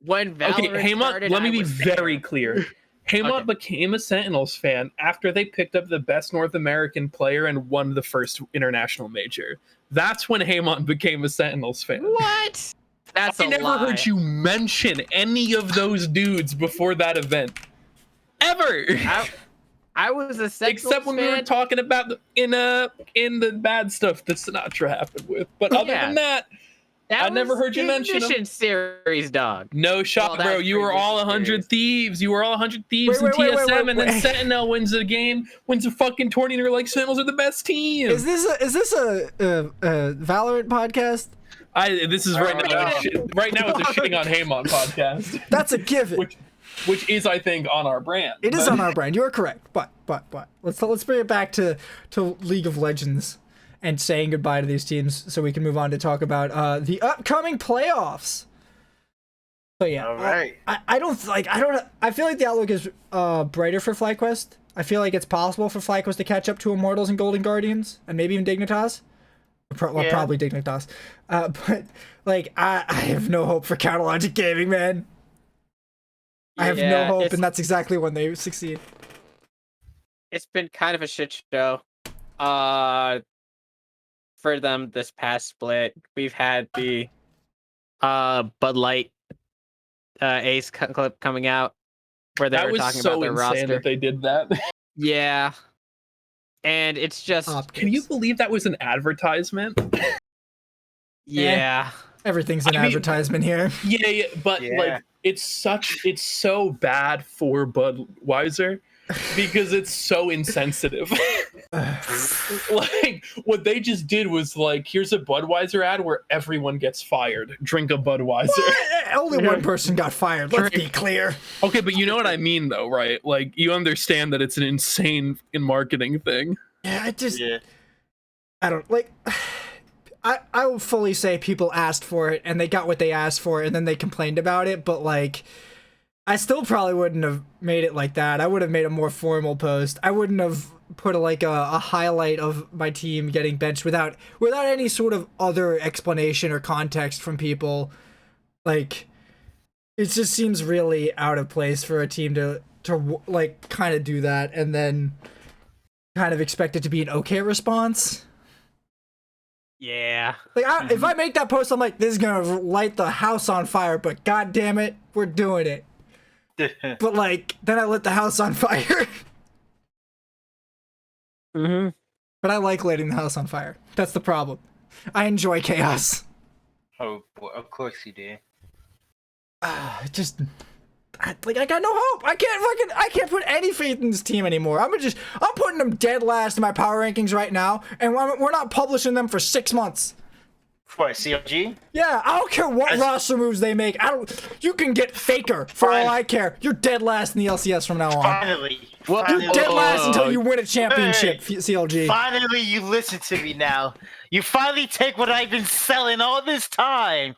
When Valorant Okay, Haymont, started, let me I be was very there. clear. Haymont became a Sentinels fan after they picked up the best North American player and won the first international major. That's when Haymont became a Sentinels fan. What? That's I a never lie. heard you mention any of those dudes before that event. Ever. I was a Sentinels Except when we were fan. talking about in the bad stuff that Sinatra happened with. But other than that, I never heard you mention them. Ignition series, dog. No shot, Well, bro. that's You were pretty all 100 serious. thieves. You were all 100 thieves Wait, in wait, TSM, wait, and then wait. Sentinel wins a game, wins a fucking tourney, and you're like, Sentinels are the best team. Is this a Valorant podcast? This is right now. Right now, it's a shitting on Haymont podcast. That's a given. which is, I think, on our brand. It is on our brand. You are correct. But let's bring it back to League of Legends and saying goodbye to these teams so we can move on to talk about the upcoming playoffs. So yeah, All right. I feel like the outlook is brighter for Flyquest. I feel like it's possible for Flyquest to catch up to Immortals and Golden Guardians and maybe even Dignitas. Probably Dignitas. But like I have no hope for Counterlogic Gaming, man. I have no hope, and that's exactly when they succeed. It's been kind of a shit show. For them this past split, we've had the Bud Light Ace clip coming out where they were talking about their roster. That they did that. Yeah, and it's just Can you believe that was an advertisement? yeah. Everything's an advertisement here. Yeah, but like it's so bad for Budweiser because it's so insensitive. Like what they just did was like, here's a Budweiser ad where everyone gets fired. Drink a Budweiser. Only one person got fired. Let's be clear. Okay, but you know what I mean, though, right? Like you understand that it's an insane marketing thing. Yeah, I don't like. I will fully say people asked for it and they got what they asked for and then they complained about it, but like I still probably wouldn't have made it like that. I would have made a more formal post. I wouldn't have put a highlight of my team getting benched without any sort of other explanation or context from people. Like it just seems really out of place for a team to like kind of do that and then kind of expect it to be an okay response. Yeah. Like, if I make that post, I'm like, this is gonna light the house on fire, but god damn it, we're doing it. But like, then I lit the house on fire. Mm-hmm. But I like lighting the house on fire. That's the problem. I enjoy chaos. Oh, boy, of course you do. I got no hope. I can't put any faith in this team anymore. I'm putting them dead last in my power rankings right now, and we're not publishing them for 6 months. What, CLG? Yeah, I don't care what roster moves they make. You can get Faker for all I care. You're dead last in the LCS from now on. Finally. You're dead last until you win a championship, CLG. Finally, you listen to me now. You finally take what I've been selling all this time.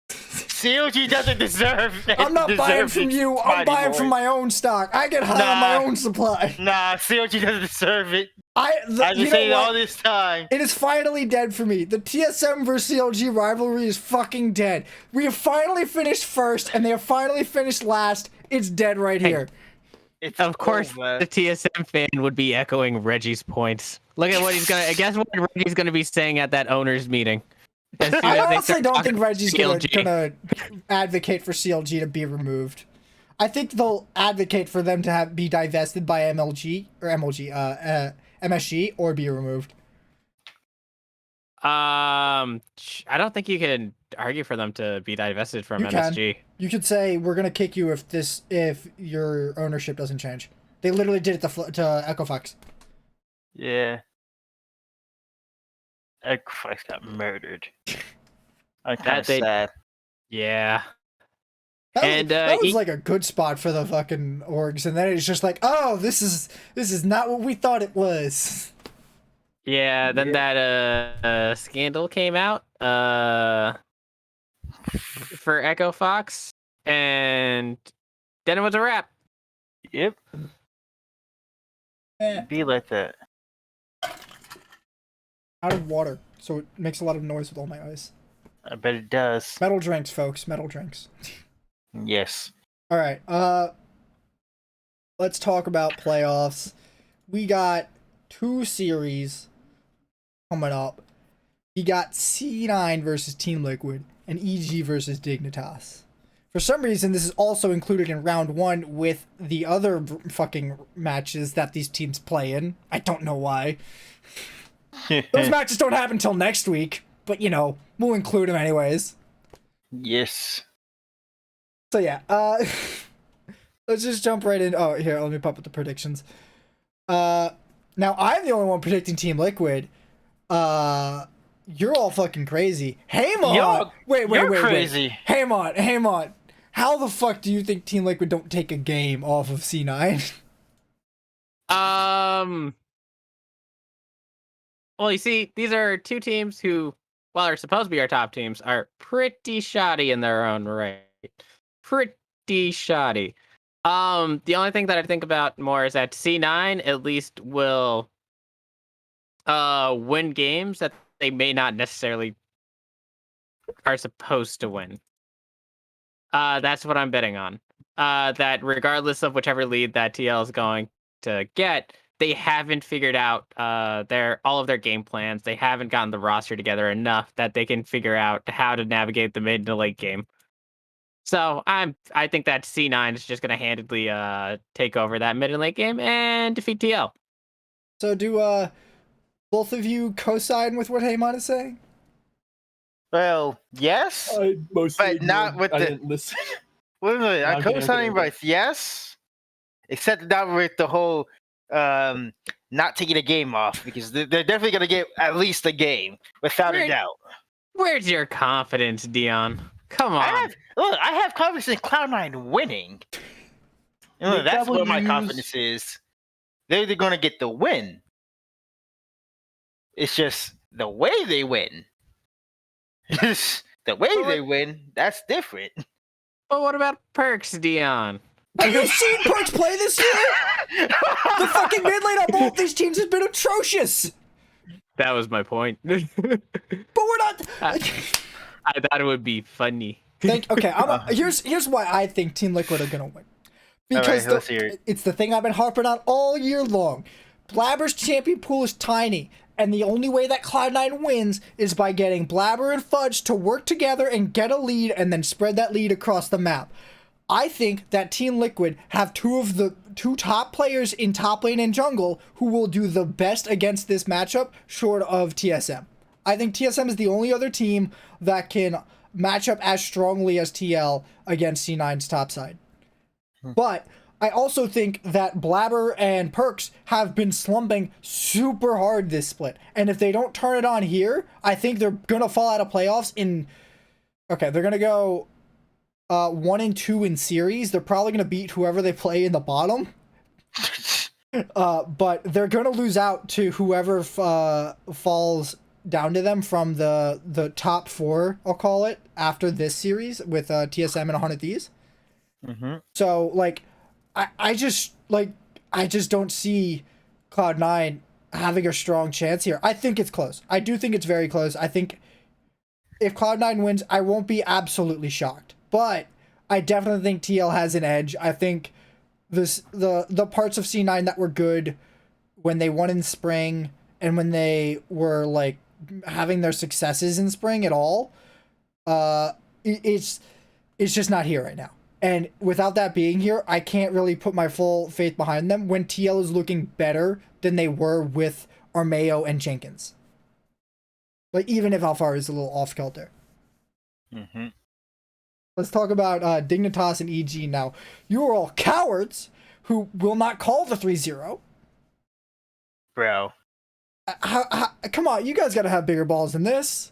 CLG doesn't deserve it. I'm not buying from you. I'm buying from my own stock. I get high on my own supply. Nah, CLG doesn't deserve it. I've been saying all this time. It is finally dead for me. The TSM versus CLG rivalry is fucking dead. We have finally finished first, and they have finally finished last. It's dead right here. Of course, the TSM fan would be echoing Reggie's points. Look at what he's gonna. I guess what Reggie's gonna be saying at that owners meeting. I honestly don't think Reggie's gonna advocate for CLG to be removed. I think they'll advocate for them to be divested by MSG or be removed. I don't think you can argue for them to be divested from MSG. You could say we're gonna kick you if your ownership doesn't change. They literally did it to Equifax. Yeah. Equifax got murdered. I'm kind of sad. Yeah. That was like a good spot for the fucking orgs, and then it's just like, oh, this is not what we thought it was. Yeah, then that scandal came out for Echo Fox, and then it was a wrap. Yep. Be like that. Out of water, so it makes a lot of noise with all my ice. I bet it does. Metal drinks, folks. Metal drinks. Yes. All right. Let's talk about playoffs. We got 2 series coming up. We got C9 versus Team Liquid and EG versus Dignitas. For some reason, this is also included in round 1 with the other fucking matches that these teams play in. I don't know why. Those matches don't happen until next week, but you know, we'll include them anyways. Yes. So yeah, let's just jump right in. Oh, here, let me pop up the predictions. Now I'm the only one predicting Team Liquid. You're all fucking crazy. Haymant! Wait. Crazy. Haymant. How the fuck do you think Team Liquid don't take a game off of C9? Well, you see, these are 2 teams who, while they're supposed to be our top teams, are pretty shoddy in their own right. Pretty shoddy. The only thing that I think about more is that C9 at least will win games that they may not necessarily are supposed to win. That's what I'm betting on. That regardless of whichever lead that TL is going to get, they haven't figured out all of their game plans. They haven't gotten the roster together enough that they can figure out how to navigate the mid to late game. So I think that C9 is just going to handedly take over that mid and late game and defeat TL. So do both of you co-sign with what Haymant is saying? Well, yes, but not with I the. didn't listen. Wait a minute. I'm Okay, co-signing okay. with yes, except not with the whole not taking a game off, because they're definitely gonna get at least a game without a doubt. Where's your confidence, Dion? Come on. I have confidence in Cloud9 winning. That's where my confidence is. They're gonna get the win. It's just the way they win. The way they win, that's different. But what about Perks, Dion? Have you seen Perks play this year? The fucking mid lane on both these teams has been atrocious. That was my point. But we're not. I thought it would be funny. Okay, here's why I think Team Liquid are gonna win. Because it's the thing I've been harping on all year long. Blabber's champion pool is tiny, and the only way that Cloud9 wins is by getting Blabber and Fudge to work together and get a lead and then spread that lead across the map. I think that Team Liquid have 2 of the 2 top players in top lane and jungle who will do the best against this matchup short of TSM. I think TSM is the only other team that can match up as strongly as TL against C9's top side. But I also think that Blabber and Perks have been slumping super hard this split. And if they don't turn it on here, I think they're going to fall out of playoffs in... Okay, they're going to go 1-2 in series. They're probably going to beat whoever they play in the bottom. But they're going to lose out to whoever falls down to them from the top 4, I'll call it, after this series with TSM and 100 Thieves. Mm-hmm. So, like, I just don't see Cloud9 having a strong chance here. I think it's close. I do think it's very close. I think if Cloud9 wins, I won't be absolutely shocked. But I definitely think TL has an edge. I think the parts of C9 that were good when they won in spring and when they were, like, having their successes in spring at all, it's just not here right now. And without that being here, I can't really put my full faith behind them when TL is looking better than they were with Armeo and Jenkins. Like, even if Alfar is a little off-kilter. Mm-hmm. Let's talk about Dignitas and EG now. You are all cowards who will not call the 3-0. Bro. Come on, you guys gotta have bigger balls than this.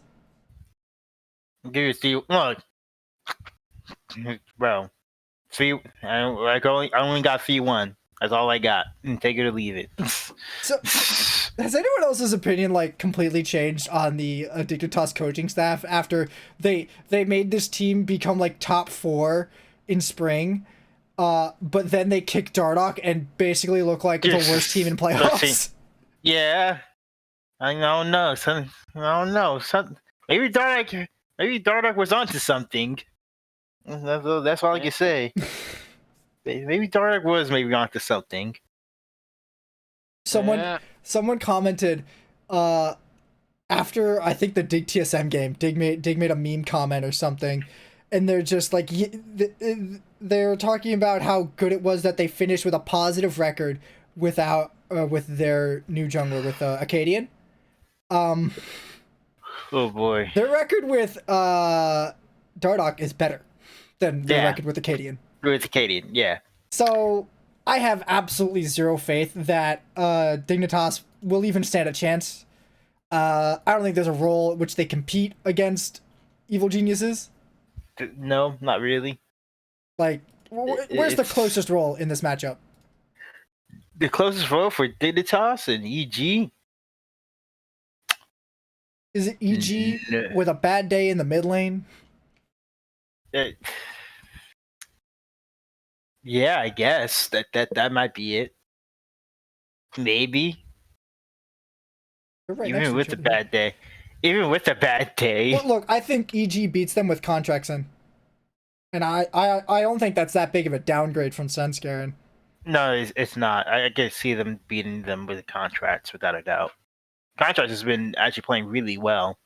Dude, look. Bro. I only got C1. That's all I got. Take it or leave it. So, has anyone else's opinion like completely changed on the Dignitas coaching staff after they made this team become like top 4 in spring, but then they kicked Dardoch and basically look like the worst team in playoffs? Yeah, I don't know. Maybe Dardoch was onto something. That's all I can say. Maybe Dardoch was onto something. Someone commented after I think the Dig TSM game, Dig made a meme comment or something, and they're just like they're talking about how good it was that they finished with a positive record without with their new jungler with Acadian. Oh boy. Their record with Dardoch is better than their record with Acadian. With Acadian, yeah. So I have absolutely zero faith that Dignitas will even stand a chance. I don't think there's a role in which they compete against Evil Geniuses. No, not really. Like, where's the closest role in this matchup? The closest role for Dignitas and EG? Is it EG with a bad day in the mid lane? Yeah, I guess that might be it. Maybe. Even with a bad day. Even with a bad day. Well, look, I think EG beats them with contracts in. And I don't think that's that big of a downgrade from Svenskeren. No, it's not. I can see them beating them with contracts without a doubt. Contracts has been actually playing really well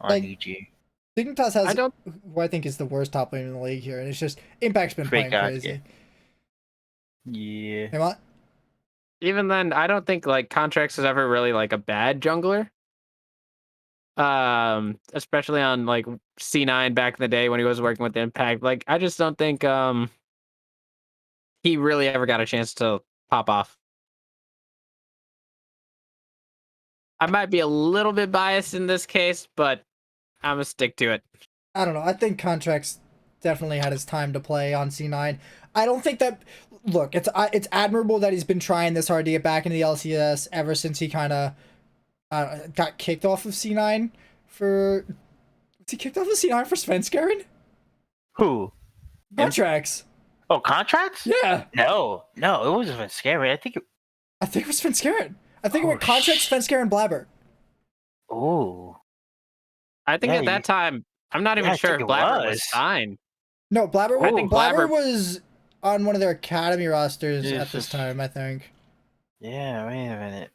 on EG. Dignitas has who I think is the worst top lane in the league here, and it's just Impact's been playing crazy. Yeah. Hey, what? Even then, I don't think like Contracts is ever really like a bad jungler. Especially on like C9 back in the day when he was working with Impact. Like I just don't think he really ever got a chance to pop off. I might be a little bit biased in this case, but I'm gonna stick to it. I don't know. I think Contracts definitely had his time to play on C9. I don't think that. Look, it's admirable that he's been trying this hard to get back into the LCS ever since he kind of got kicked off of C9 for. Was he kicked off of C9 for Svenskeren? Who? Contracts. Oh, Contracts? Yeah. No, it wasn't Svenskeren. I think it was Svenskeren. I think it went Contracts, Svenskeren, Blabber. Oh. I think at that time, I'm not even sure if Blabber was signed. No, Blabber. I think Blabber was on one of their academy rosters at this time, I think. Yeah, wait a minute.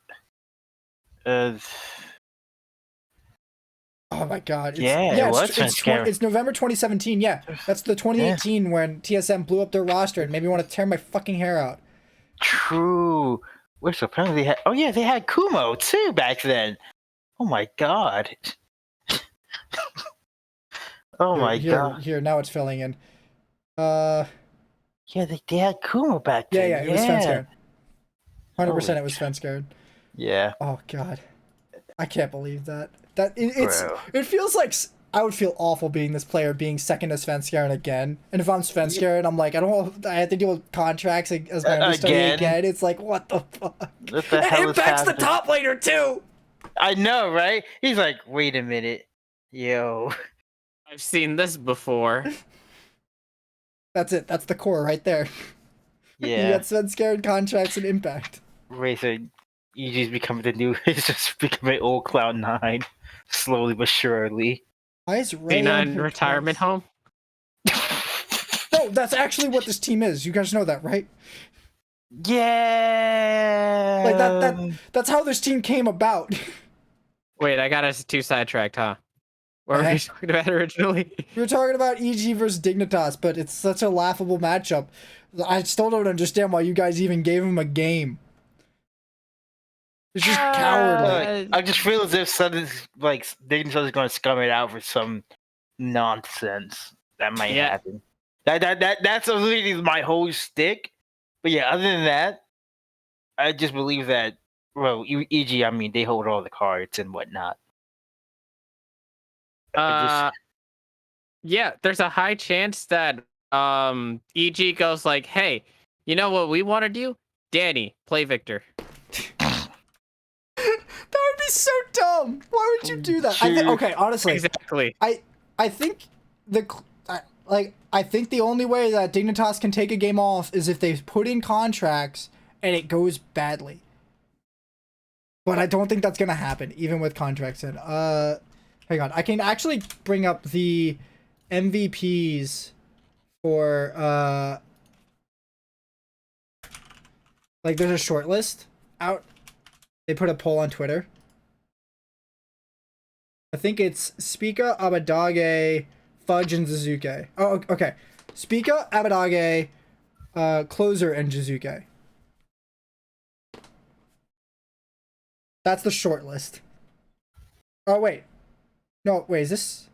Oh my god. It's November 2017. Yeah, that's the 2018 when TSM blew up their roster and made me want to tear my fucking hair out. True. Which apparently they had. Oh yeah, they had Kumo too back then. Oh my god. God. Here, now it's filling in. Yeah, they had Kumo back then. Yeah, it was Svenskeren. 100% it was Svenskeren. Yeah. Oh god. I can't believe that. It feels like I would feel awful being this player being second to Svenskeren again. And if I'm Svenskeren, I'm like, I have to deal with contracts as my understudy again. It's like, what the fuck? What the hell Impact's the top laner too! I know, right? He's like, wait a minute. Yo. I've seen this before. That's it. That's the core right there. Yeah. You got Svenskeren, contracts, and Impact. Razor, EG's becoming it's just becoming old Cloud9. Slowly but surely. Why is Ray C9 retirement home? No, that's actually what this team is. You guys know that, right? Yeah. Like that's how this team came about. Wait, I got us too sidetracked, huh? What were we talking about originally? We were talking about EG versus Dignitas, but it's such a laughable matchup. I still don't understand why you guys even gave him a game. It's just cowardly. I just feel as if Dignitas is going to scum it out for some nonsense that might happen. That's really my whole stick. But yeah, other than that, I just believe that. Well, EG, I mean, they hold all the cards and whatnot. Yeah, there's a high chance that EG goes like, hey, you know what we want to do? Danny, play Victor. That would be so dumb. Why would you do that? Okay, honestly, Exactly. I think I think the only way that Dignitas can take a game off is if they put in contracts and it goes badly. But I don't think that's gonna happen, even with contracts in. Hang on, I can actually bring up the MVPs for like there's a short list out. They put a poll on Twitter. I think it's Spica, Abadage, Fudge, and Jizuke. Oh, okay. Spica, Abadage, Closer, and Jizuke. That's the short list. Oh, wait. No, wait, is this...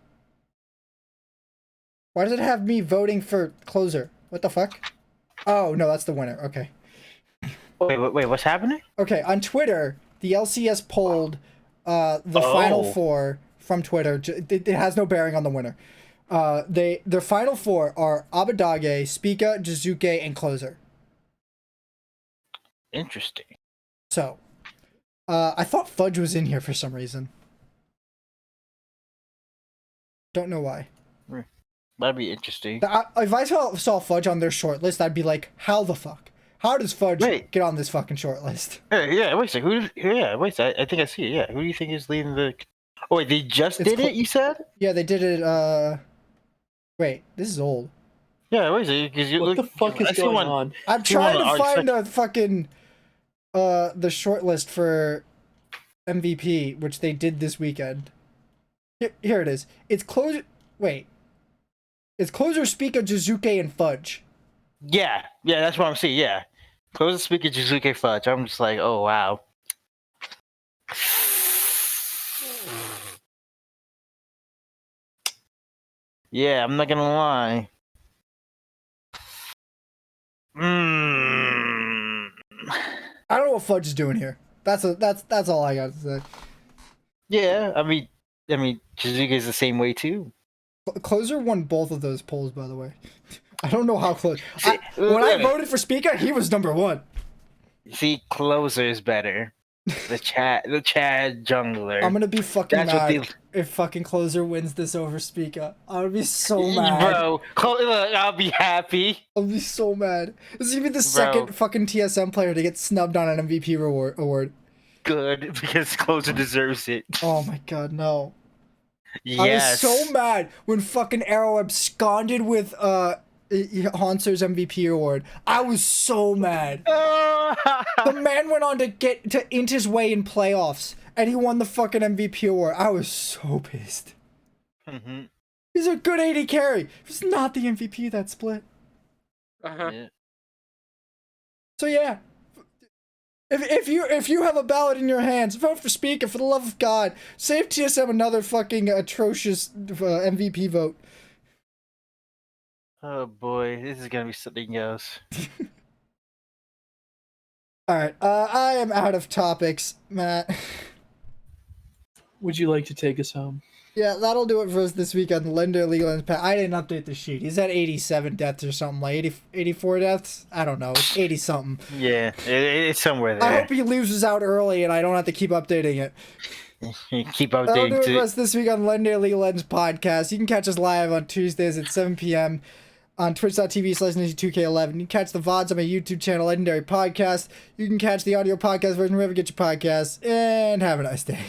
Why does it have me voting for Closer? What the fuck? Oh, no, that's the winner. Okay. Wait, what's happening? Okay, on Twitter, the LCS polled the final four from Twitter. It has no bearing on the winner. Their final four are Abadage, Spica, Jizuke, and Closer. Interesting. So, I thought Fudge was in here for some reason. Don't know why. That'd be interesting. If I saw Fudge on their short list, I'd be like, how the fuck? How does Fudge get on this fucking short list? Yeah, wait a second. I think I see it. Yeah, who do you think is leading the... Oh, wait, they just did it, you said? Yeah, they did it, Wait, this is old. Yeah, wait a second. What the fuck is going on? I'm trying to find a fucking... the short list for MVP, which they did this weekend. Here it is. It's Closer... Wait. It's Closer, Spica, Jizuke, and Fudge. Yeah, that's what I'm seeing, yeah. Closer, Spica, Jizuke, Fudge. I'm just like, oh, wow. Yeah, I'm not gonna lie. I don't know what Fudge is doing here. That's all I got to say. Yeah, I mean, Jizuke is the same way too. Closer won both of those polls, by the way. I don't know how close. When I voted for Spica, he was number one. See, Closer is better. The Chad jungler. I'm gonna be fucking mad if fucking Closer wins this over Spica. I'm gonna be so mad. Bro, I'll be happy. I'll be so mad. This is even the second fucking TSM player to get snubbed on an MVP award. Good, because Closer deserves it. Oh my god, no. Yes. I was so mad when fucking Arrow absconded with Haunser's MVP award. I was so mad. The man went on to get to int his way in playoffs, and he won the fucking MVP award. I was so pissed. Mm-hmm. He's a good AD carry. He's not the MVP that split. Yeah. So yeah. If you have a ballot in your hands, vote for Spica, for the love of God. Save TSM another fucking atrocious MVP vote. Oh boy, this is gonna be something else. Alright, I am out of topics, Matt. Would you like to take us home? Yeah, that'll do it for us this week on the Lender League Legends Pack. I didn't update the sheet. He's at 87 deaths or something, like 84 deaths? I don't know. It's 80 something. Yeah, it's somewhere there. I hope he loses out early and I don't have to keep updating it. Keep updating. That'll do it for us this week on Lender League Legends Podcast. You can catch us live on Tuesdays at 7 p.m. on twitch.tv/Nizzy2K11. You can catch the VODs on my YouTube channel, Legendary Podcast. You can catch the audio podcast version wherever you get your podcasts. And have a nice day.